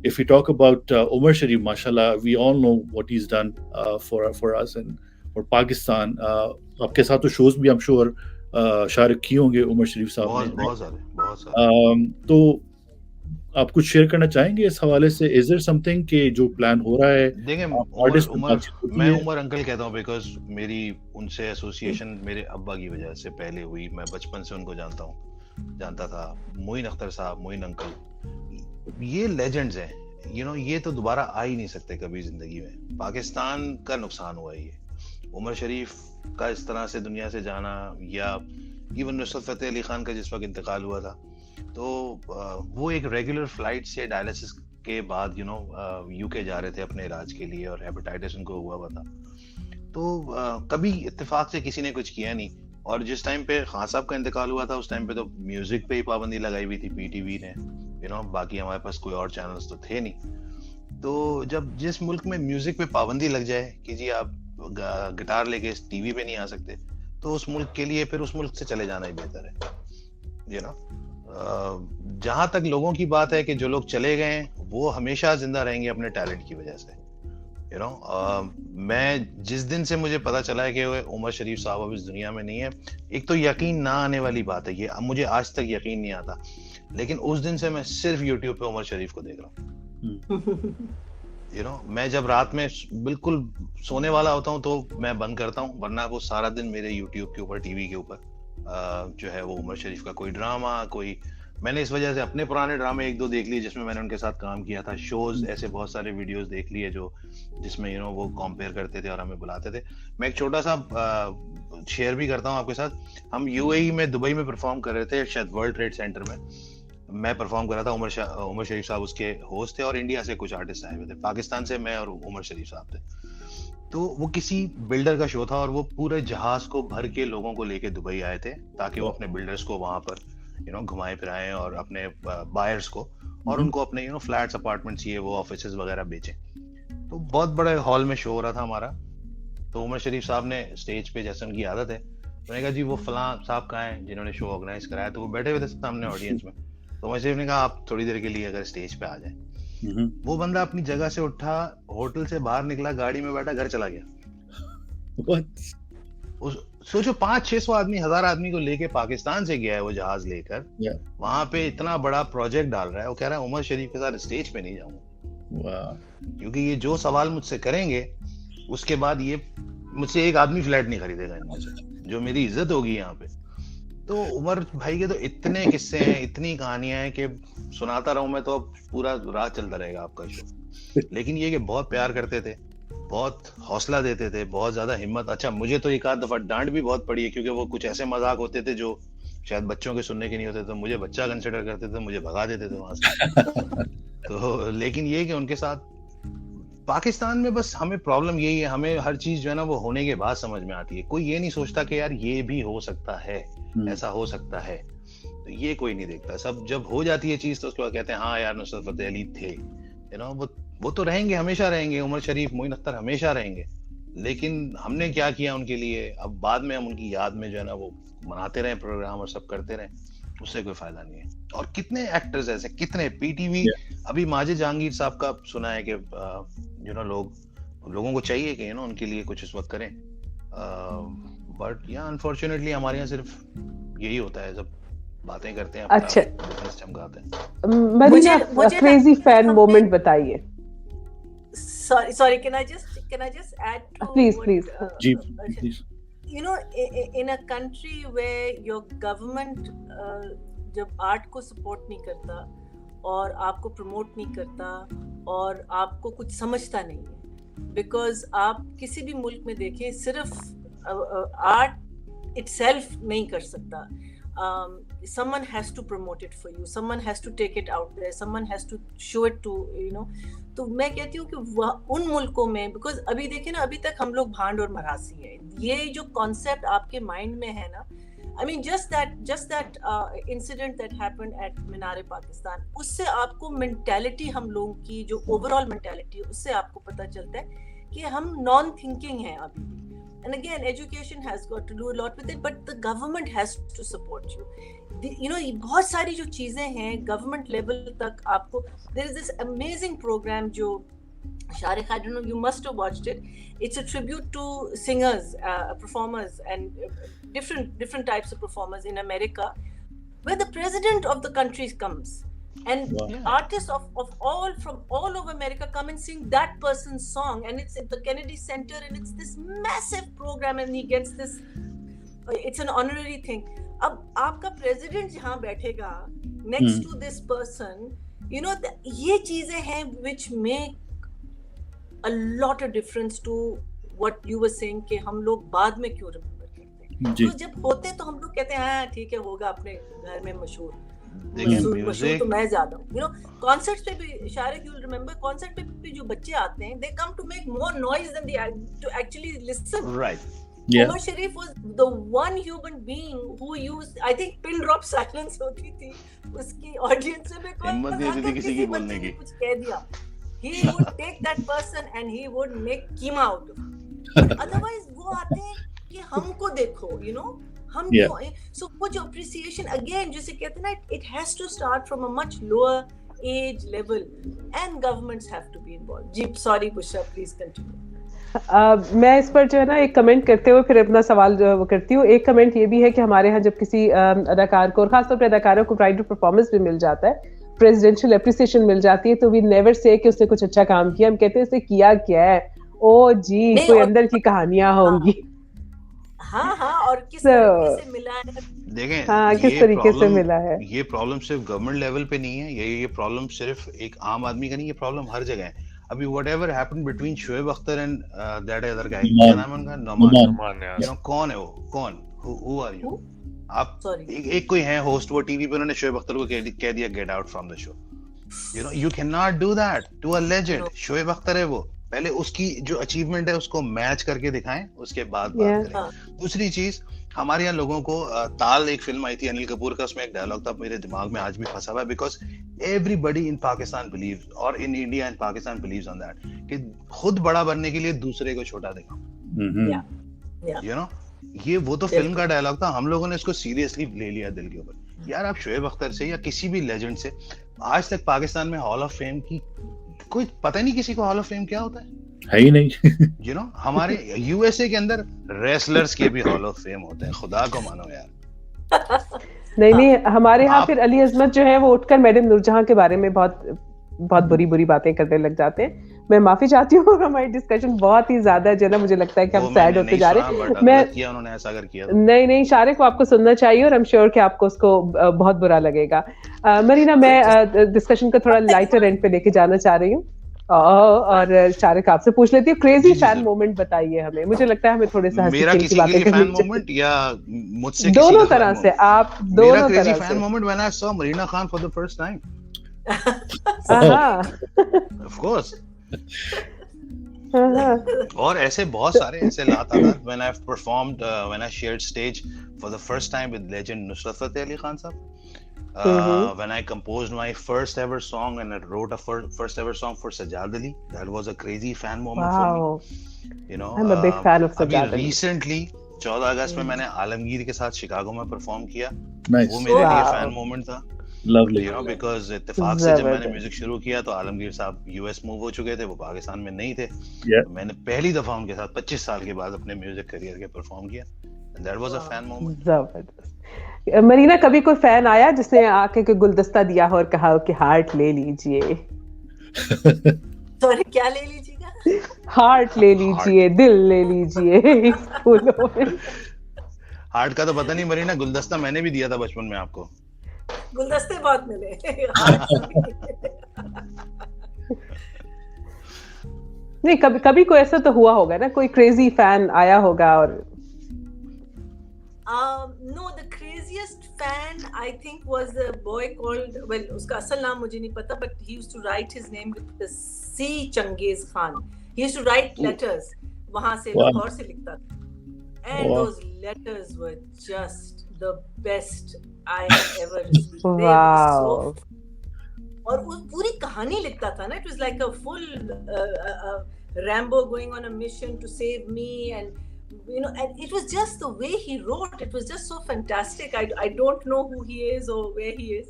if we talk about Omar Sharif, mashallah, we all know what he's done for us and for Pakistan. आपके साथ तो shows भी I'm sure शारिक किए होंगे उमर शरीफ साहब ने। बहुत सारे। तो आप कुछ शेयर करना चाहेंगे इस हवाले से? इज देयर समथिंग कि जो प्लान हो रहा है? देखिए, मैं उमर अंकल कहता हूँ बिकॉज मेरी उनसे एसोसिएशन मेरे अब्बा की वजह से पहले हुई। मैं बचपन से उनको जानता था। मोइन अख्तर साहब, मोइन अंकल, ये लेजेंड्स हैं। ये तो दोबारा आ ही नहीं सकते कभी जिंदगी में। पाकिस्तान का नुकसान हुआ ये। उमर शरीफ का इस तरह से दुनिया से जाना, या इवन नुसरत फतेह अली खान का जिस वक्त इंतकाल हुआ था, तो वो एक रेगुलर फ्लाइट से डायलिसिस के बाद यूके जा रहे थे अपने इलाज के लिए, और हेपेटाइटिस उनको हुआ था। तो कभी इत्तेफाक से किसी ने कुछ किया नहीं। और जिस टाइम पे खान साहब का इंतकाल हुआ था, उस टाइम पे तो म्यूजिक पे ही पाबंदी लगाई हुई थी पीटीवी ने, बाकी हमारे पास कोई और चैनल्स तो थे नहीं। तो जब जिस मुल्क में म्यूजिक पे पाबंदी लग जाए कि जी आप गिटार लेके टीवी पे नहीं आ सकते, तो उस मुल्क के लिए फिर उस मुल्क से चले जाना ही बेहतर है। जहां तक लोगों की बात है कि जो लोग चले गए हैं वो हमेशा जिंदा रहेंगे अपने टैलेंट की वजह से। मैं जिस दिन से मुझे पता चला है कि उमर शरीफ साहब अब इस दुनिया में नहीं है, एक तो यकीन ना आने वाली बात है, ये मुझे आज तक यकीन नहीं आता, लेकिन उस दिन से मैं सिर्फ यूट्यूब पे उमर शरीफ को देख रहा हूँ। मैं जब रात में बिल्कुल सोने वाला होता हूँ तो मैं बंद करता हूँ, वरना वो सारा दिन मेरे यूट्यूब के ऊपर, टीवी के ऊपर जो है वो उमर शरीफ का कोई ड्रामा, मैंने इस वजह से अपने पुराने ड्रामे 1-2 देख लिए जिसमें मैंने उनके साथ काम किया था। शोज ऐसे बहुत सारे वीडियोस देख लिए जिसमें वो कंपेयर करते थे और हमें बुलाते थे। मैं एक छोटा सा शेयर भी करता हूँ आपके साथ। हम यूएई में, दुबई में परफॉर्म कर रहे थे, शायद वर्ल्ड ट्रेड सेंटर में मैं परफॉर्म कर रहा था। उमर शरीफ साहब उसके होस्ट थे, और इंडिया से कुछ आर्टिस्ट आए हुए थे, पाकिस्तान से मैं और उमर शरीफ साहब थे। तो वो किसी बिल्डर का शो था, और वो पूरे जहाज को भर के लोगों को लेके दुबई आए थे ताकि वो अपने बिल्डर्स को वहां पर घुमाए फिराएं, और अपने बायर्स को, और उनको अपने फ्लैट्स, अपार्टमेंट्स, ये वो ऑफिसेज वगैरह बेचें। तो बहुत बड़े हॉल में शो हो रहा था हमारा। तो उमर शरीफ साहब ने स्टेज पे, जैसे उनकी आदत है, उन्होंने कहा जी वो फलां साहब कहाँ हैं जिन्होंने शो ऑर्गेनाइज कराया। तो वो बैठे हुए थे सामने ऑडियंस में। तो उमर शरीफ ने कहा आप थोड़ी देर के लिए अगर स्टेज पे आ जाए। वो बंदा अपनी जगह से उठा, होटल से बाहर निकला, गाड़ी में बैठा, घर चला गया। सोचो 500-600 आदमी, 1000 आदमी को लेके पाकिस्तान से गया है वो जहाज लेकर, वहां पे इतना बड़ा प्रोजेक्ट डाल रहा है। वो कह रहा है उमर शरीफ के साथ स्टेज पे नहीं जाऊंगा, क्योंकि ये जो सवाल मुझसे करेंगे उसके बाद ये मुझसे एक आदमी फ्लैट नहीं खरीदेगा इनमें से, जो मेरी इज्जत होगी यहाँ पे। तो उमर भाई के तो इतने किस्से हैं, इतनी कहानियां हैं कि सुनाता रहूं मैं तो पूरा रात चलता रहेगा आपका शो। लेकिन ये कि बहुत प्यार करते थे, बहुत हौसला देते थे, बहुत ज्यादा हिम्मत। अच्छा, मुझे तो एक आध दफा डांट भी बहुत पड़ी है, क्योंकि वो कुछ ऐसे मजाक होते थे जो शायद बच्चों के सुनने के नहीं होते, तो मुझे बच्चा कंसिडर करते थे, मुझे भगा देते थे वहां से। तो लेकिन ये कि उनके साथ पाकिस्तान में बस हमें प्रॉब्लम यही है, हमें हर चीज जो है ना वो होने के बाद समझ में आती है। कोई ये नहीं सोचता कि यार ये भी हो सकता है, ऐसा हो सकता है, तो ये कोई नहीं देखता। सब जब हो जाती है चीज तो उसके बाद कहते हैं हाँ यार नुसरत फतेह अली थे, यू नो, वो तो रहेंगे, हमेशा रहेंगे, उमर शरीफ, मोइन अख्तर हमेशा रहेंगे, लेकिन हमने क्या किया उनके लिए, अब बाद में हम उनकी याद में जो है ना वो मनाते रहे प्रोग्राम और सब करते रहे, उससे कोई फायदा नहीं है। और कितने एक्टर्स ऐसे, कितने पीटीवी, अभी माजिद जहांगीर साहब का सुना है कि यू नो लोगों को चाहिए कि यू नो उनके लिए कुछ इस वक्त करें, बट या अनफॉर्चुनेटली हमारे यहाँ सिर्फ यही होता है, जब बातें करते हैं अच्छा बिजनेस चमकाते हैं। मरीना, क्रेजी फैन मोमेंट बताइए। Sorry, can I just add to please what, please please. You know, in a country where your government जब आर्ट को सपोर्ट नहीं करता और आपको प्रमोट नहीं करता और आपको कुछ समझता नहीं है, बिकॉज आप किसी भी मुल्क में देखें सिर्फ आर्ट इटसेल्फ नहीं कर सकता, someone has to promote it for you, someone has to take it out there, someone has to show it to you know। तो मैं कहती हूँ कि उन मुल्कों में, बिकॉज अभी देखें ना, अभी तक हम लोग भांड और मरासी है, ये जो कॉन्सेप्ट आपके माइंड में है ना, I mean just that incident that happened at मीनार पाकिस्तान, उससे आपको मेंटालिटी, हम लोगों की जो ओवरऑल मेंटालिटी है, उससे आपको पता चलता है कि हम नॉन थिंकिंग हैं अभी भी। And again, education has got to do a lot with it, but the government has to support you. You know, बहुत सारी जो चीजें हैं गवर्नमेंट लेवल तक आपको, there is this amazing program जो Sharik, I don't know, you must have watched it. It's a tribute to singers, performers, and different types of performers in America, where the president of the country comes. And artists of all from all over America come and sing that person's song, and it's at the Kennedy Center, and it's this massive program, and he gets this, it's an honorary thing. अब आपका president जहाँ बैठेगा next to this person, you know, ये चीजें हैं which make a lot of difference to what you were saying कि हम लोग बाद में क्यों remember करते हैं। तो जब होते तो हम लोग कहते हैं हाँ ठीक है, होगा अपने घर में मशहूर तो मैं ज्यादा हूँ, you know, concerts पे भी शारिक, you'll remember, concert पे भी जो बच्चे आते हैं, they come to make more noise than they to actually listen. Right. Yeah. Umar Sharif was the one human being who used, I think, pin drop silence होती थी उसकी audience में, कोई किसी बच्चे ने कुछ कह दिया, he would take that person and he would make keema out of it. Otherwise वो आते हैं कि हमको देखो, you know, हम so वो जो appreciation again जैसे कहते हैं ना, it has to start from a much lower age level and governments have to be involved. Ji sorry Bushra, please continue. मैं इस पर जो है ना एक कमेंट करते हुए फिर अपना सवाल जो करती हूँ। एक कमेंट ये भी है कि हमारे यहाँ जब किसी अदाकार को, और खासतौर पर अदाकारों को प्राइड ऑफ परफॉर्मेंस भी मिल जाता है, प्रेसिडेंशियल एप्रिसिएशन मिल जाती है, तो वी नेवर से कि उसने कुछ अच्छा काम किया, हम कहते हैं उसने किया क्या है, ओ जी कोई अंदर की कहानियां होंगी। हाँ, और किस तरीके से मिला है, देखें हाँ, किस तरीके से मिला है। ये प्रॉब्लम सिर्फ गवर्नमेंट लेवल पे नहीं है, ये प्रॉब्लम सिर्फ एक आम आदमी का नहीं, ये प्रॉब्लम हर जगह है। अभी whatever happened between Shoaib Akhtar and that other guy, क्या नाम है उनका, नमान, यू नो, कौन है वो, कौन, हु आर यू, आप एक कोई है होस्ट, वो टीवी पे उन्होंने शोएब अख्तर को कह दिया get out from the show, you know, you can not do that to a legend. Shoaib Akhtar है वो, पहले उसकी जो अचीवमेंट है उसको मैच करके दिखाएं, उसके बाद बात करें। दूसरी चीज, हमारे यहाँ लोगों को ताल, एक फिल्म आई थी अनिल कपूर का, उसमें एक डायलॉग था मेरे दिमाग में आज भी फंसा हुआ है, because everybody in Pakistan believes, और in India and Pakistan believes on that, कि खुद बड़ा बनने के लिए दूसरे को छोटा दिखाओ, यू नो, ये वो तो फिल्म का डायलॉग था, हम लोगों ने इसको सीरियसली ले लिया दिल के ऊपर। यार आप शोएब अख्तर से या किसी भी लेजेंड से, आज तक पाकिस्तान में हॉल ऑफ फेम की कोई पता नहीं किसी को हॉल ऑफ फेम क्या होता है ही नहीं। यू नो, हमारे यूएसए के अंदर रेसलर्स के भी हॉल ऑफ फेम होते हैं, खुदा को मानो यार। नहीं, हमारे यहाँ फिर अली अजमत जो है वो उठकर मैडम नूरजहां के बारे में बहुत बुरी बातें करने लग जाते हैं। मैं माफी चाहती हूँ, हमारी डिस्कशन बहुत ही ज्यादा जो है ना, मुझे लगता है कि हम सैड होते जा रहे हैं। उन्होंने ऐसा अगर किया नहीं, शारिक को आपको सुनना चाहिए, और आई एम श्योर कि आपको उसको बहुत बुरा लगेगा। मरीना, मैं डिस्कशन को थोड़ा लाइटर एंड पे लेके जाना चाह रही हूँ, और शारिक आपसे पूछ लेती हूँ, क्रेजी फैन मोमेंट बताइए हमें। मुझे लगता है हमें थोड़े से हंसी खेल की बातें करनी चाहिए, या मुझसे दोनों तरह से, आप दोनों तरह से। Fan moment when I saw Marina Khan for the first time, of course. और ऐसे बहुत सारे ऐसे लातादार when I've performed when I shared stage for the first time with legend Nusrat Fateh Ali Khan साहब, when I composed my first ever song and I wrote a first ever song for Sajad Ali, that was a crazy fan moment for me, you know. I'm a big fan of Sajad अभी Ali. recently 14 अगस्त में मैंने आलमगीर के साथ Chicago में perform किया, Nice. वो मेरे लिए Wow. फैन मोमेंट था, Lovely. you know, because इत्तेफाक से जब मैंने जबरदस्त। म्यूजिक शुरू किया तो आलमगीर साहब यूएस मूव हो चुके थे, वो पाकिस्तान में नहीं थे। Yeah. तो मैंने पहली दफा उनके साथ 25 साल के बाद अपने म्यूजिक करियर के परफॉर्म किया, and that was a fan moment. जबरदस्त। मरीना, कभी कोई फैन आया जिसने आके कोई गुलदस्ता दिया हो और कहा हो कि हार्ट ले लीजिए? सॉरी, क्या ले लीजिएगा? हार्ट ले लीजिए, दिल ले लीजिए फूलों में। हार्ट का तो पता नहीं मरीना, गुलदस्ता मैंने भी दिया था बचपन में आपको। गुलदस्ते बहुत मिले। नहीं, कभी कभी कोई ऐसा तो हुआ होगा ना, कोई क्रेजी फैन आया होगा और No, the craziest fan I think was a boy called, well, उसका असल नाम मुझे नहीं पता, but he used to write his name with the C, Changiz Khan. He used to write letters. वहाँ से Wow. लाहौर से लिखता था. And Wow. those letters were just the best I have ever received. They were Wow. so और वो पूरी कहानी लिखता था ना, it was like a full Rambo going on a mission to save me, and you know, and it was just the way he wrote, it was just so fantastic. I don't know who he is or where he is,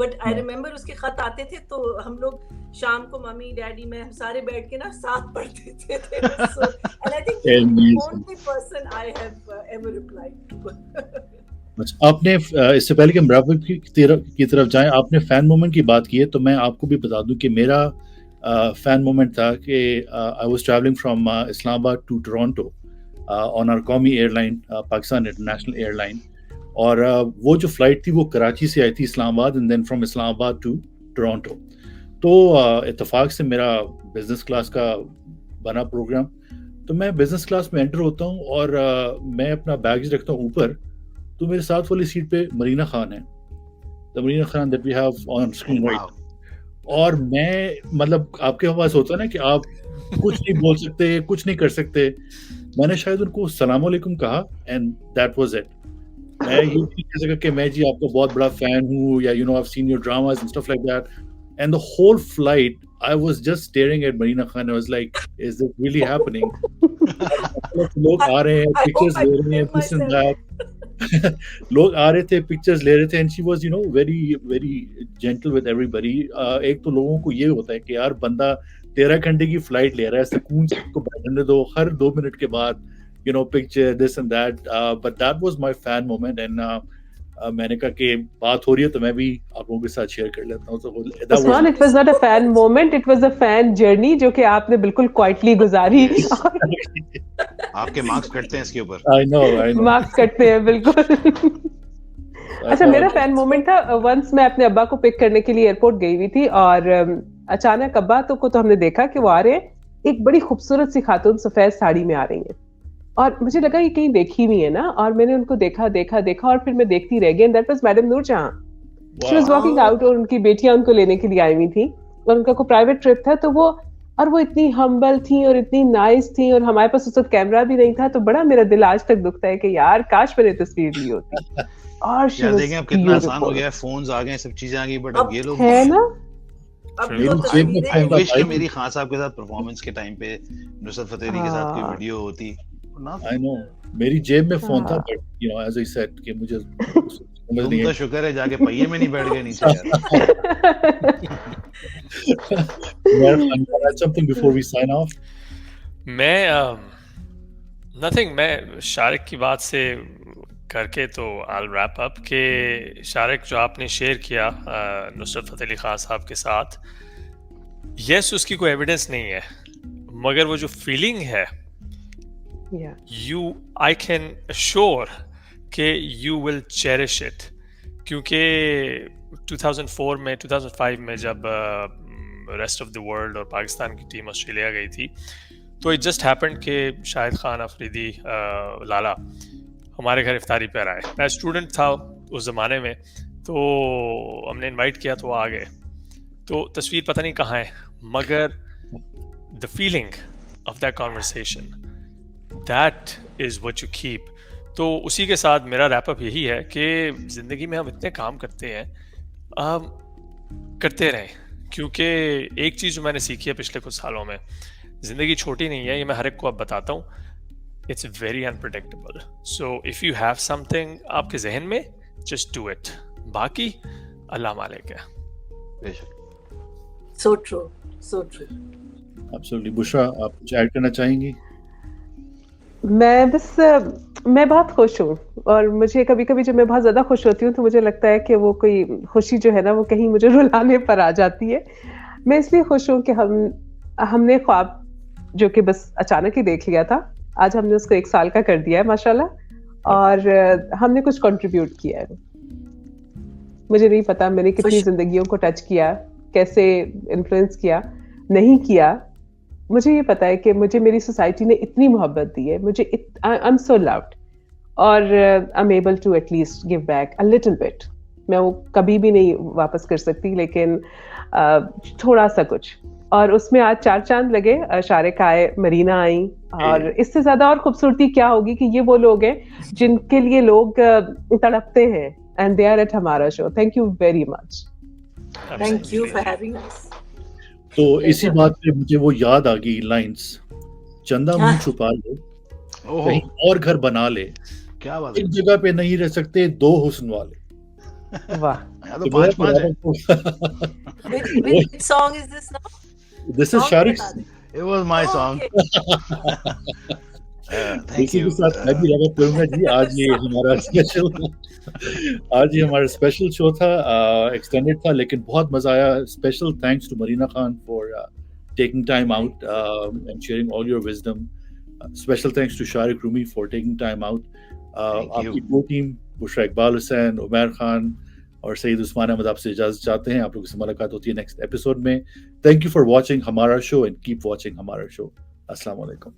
but I remember उसके खत आते थे तो हम लोग शाम को mummy daddy में हम सारे बैठ के ना साथ पढ़ते थे। So, and I think he's the only person I have ever replied to. अच्छा, आपने इससे पहले कि हम रैप की तरफ जाएं, आपने फैन मोमेंट की बात की है, तो मैं आपको भी बता दूं कि मेरा फैन मोमेंट था कि I was travelling from Islamabad to Toronto on our कौमी एयरलाइन, पाकिस्तान इंटरनेशनल एयरलाइन, और वो जो फ्लाइट थी वो कराची से आई थी Islamabad, and then from Islamabad to Toronto. तो इत्तेफाक से मेरा बिजनेस क्लास का बना प्रोग्राम, तो मैं बिजनेस क्लास में एंटर होता हूँ और मैं अपना बैगेज रखता हूँ ऊपर, तो मेरे साथ वाली सीट पे मरीना खान है, the Marina Khan that we have on screen right. और मैं, मतलब आपके पास होता है ना कि आप कुछ नहीं बोल सकते, कुछ नहीं कर सकते, मैंने शायद उनको सलाम अलैकुम कहा, एंड दैट वाज इट। मैं ये नहीं कह सका कि मैं जी आपका बहुत बड़ा फैन हूँ, या you know I have seen your dramas and stuff like that, and the whole flight I was just staring at Marina Khan. I was like, is this really happening? लोग आ रहे हैं, pictures ले रहे हैं, this and that. लोग आ रहे थे, pictures ले रहे थे, and she was, you know, very very gentle with everybody. एक तो लोगों को ये होता है कि यार बंदा 13 घंटे की फ्लाइट ले रहा है, सुकून से उसको बैठने दो, हर 2 मिनट के बाद, you know, picture this and that. But that was my fan moment, and मैंने कहा कि बात हो रही है तो मैं भी आप लोगों के साथ शेयर कर लेता हूँ। तो Usman, it was not a fan moment, it was a fan journey जो कि आपने बिल्कुल क्वाइटली गुजारी। आपके मार्क्स कटते हैं इसके ऊपर। I know. मार्क्स कटते हैं बिल्कुल। अच्छा, मेरा फैन मोमेंट था, वंस मैं अपने अब्बा को पिक करने के लिए एयरपोर्ट गई हुई थी, और अचानक अब्बा को तो हमने देखा कि वो आ रहे हैं, एक बड़ी खूबसूरत सी खातून सफेद साड़ी में आ रही है, और मुझे लगा ये कहीं देखी हुई है ना, और मैंने उनको देखा और फिर मैं देखती रह गई, and that was madam Noorjahan. She was walking out, और उनकी बेटियां उनको लेने के लिए आई हुई थी, और उनका कोई प्राइवेट ट्रिप था, तो वो इतनी हम्बल थी और इतनी नाइस थी, और हमारे पास उस वक्त कैमरा भी नहीं था, तो बड़ा मेरा दिल आज तक दुखता है कि यार काश मैंने तस्वीर ली होती। और यार देखें अब कितना आसान हो गया है, फोन्स आ गए, सब चीजें आ गई, बट अब ये लोग है ना, आई विश कि मेरी खान साहब के साथ परफॉर्मेंस के टाइम पे नुसरत फतेह अली के साथ कोई वीडियो होती। I know, मेरी जेब में फोन था, but you know, as I said कि मुझे समझ नहीं तो शुक्र है जाके पहिए में नहीं बैठ गए नीचे यार। something before we sign off? मैं nothing, मैं शारिक की बात से करके तो I'll wrap up कि शारिक जो आपने शेयर किया नुसरत फतेह अली खान साहब के साथ, यस उसकी कोई एविडेंस नहीं है, मगर वो जो फीलिंग है, I can assure कि you will cherish it, क्योंकि 2004 में 2005 में जब रेस्ट ऑफ द वर्ल्ड और पाकिस्तान की टीम ऑस्ट्रेलिया गई थी, तो it just happened कि शाहिद खान अफरीदी लाला हमारे घर इफ्तारी पर आए। मैं स्टूडेंट था उस ज़माने में, तो हमने इनवाइट किया तो वो आ गए। तो तस्वीर पता नहीं कहाँ है, मगर the feeling of that conversation, that is what you keep. तो उसी के साथ मेरा रैप अप यही है कि ज़िंदगी में हम इतने काम करते हैं, करते रहें, क्योंकि एक चीज़ जो मैंने सीखी है पिछले कुछ सालों में, ज़िंदगी छोटी नहीं है, ये मैं हर एक को अब बताता हूँ। It's very unpredictable, so if you have something आपके जहन में, जस्ट डू इट, बाकी अल्लाह मालिक है। बेशक। So true, so true. Absolutely. Bushra, आप कुछ ऐड करना चाहेंगी? मैं बहुत खुश हूँ, और मुझे कभी-कभी जब मैं बहुत ज़्यादा खुश होती हूँ तो मुझे लगता है कि वो कोई खुशी जो है ना वो कहीं मुझे रुलाने पर आ जाती है। मैं इसलिए खुश हूँ कि हमने ख्वाब जो कि बस अचानक ही देख लिया था, आज हमने उसको 1 साल का कर दिया है माशाल्लाह, और हमने कुछ कंट्रीब्यूट किया है। मुझे नहीं पता मैंने कितनी ज़िंदगियों को टच किया, कैसे इन्फ्लुएंस किया, नहीं किया। मुझे ये पता है कि मुझे मेरी सोसाइटी ने इतनी मोहब्बत दी है, आई एम सो लव्ड, और I am able to at least give back a little bit. मैं वो कभी भी नहीं वापस कर सकती, लेकिन थोड़ा सा कुछ। और उसमें आज 4 चांद लगे, शारिक आए, मरीना आई, और इससे ज्यादा और खूबसूरती क्या होगी कि ये वो लोग हैं जिनके लिए लोग तड़पते हैं, एंड दे आर एट हमारा show. Thank you very much. Thank you for having us. तो इसी बात पे मुझे वो याद आ गई लाइंस, चंदा मुंह छुपा ले, कहीं और घर बना ले, क्या बात एक जगह पे नहीं रह सकते 2 हुस्न वाले। वाह, है, तो 5-5 है। Which song is this now? This is Song Shariq. बता दे। It was my Oh, song. okay. Thank इसी you. के साथ मैं भी रैप करूंगा जी। आज ये हमारा स्पेशल शो था, एक्सटेंडेड था, लेकिन बहुत मजा आया। Special thanks to Marina Khan for taking time out and sharing all your wisdom. Special thanks to Shariq Rumi for taking time out. आपकी पूरी टीम, बुशरा इकबाल हुसैन, उमर खान और सईद उस्मान अहमद, आपसे इजाजत चाहते हैं। आप लोगों से मुलाकात होती है नेक्स्ट एपिसोड में। थैंक यू फॉर वॉचिंग हमारा शो एंड कीप वॉचिंग हमारा शो। अस्सलाम वालेकुम।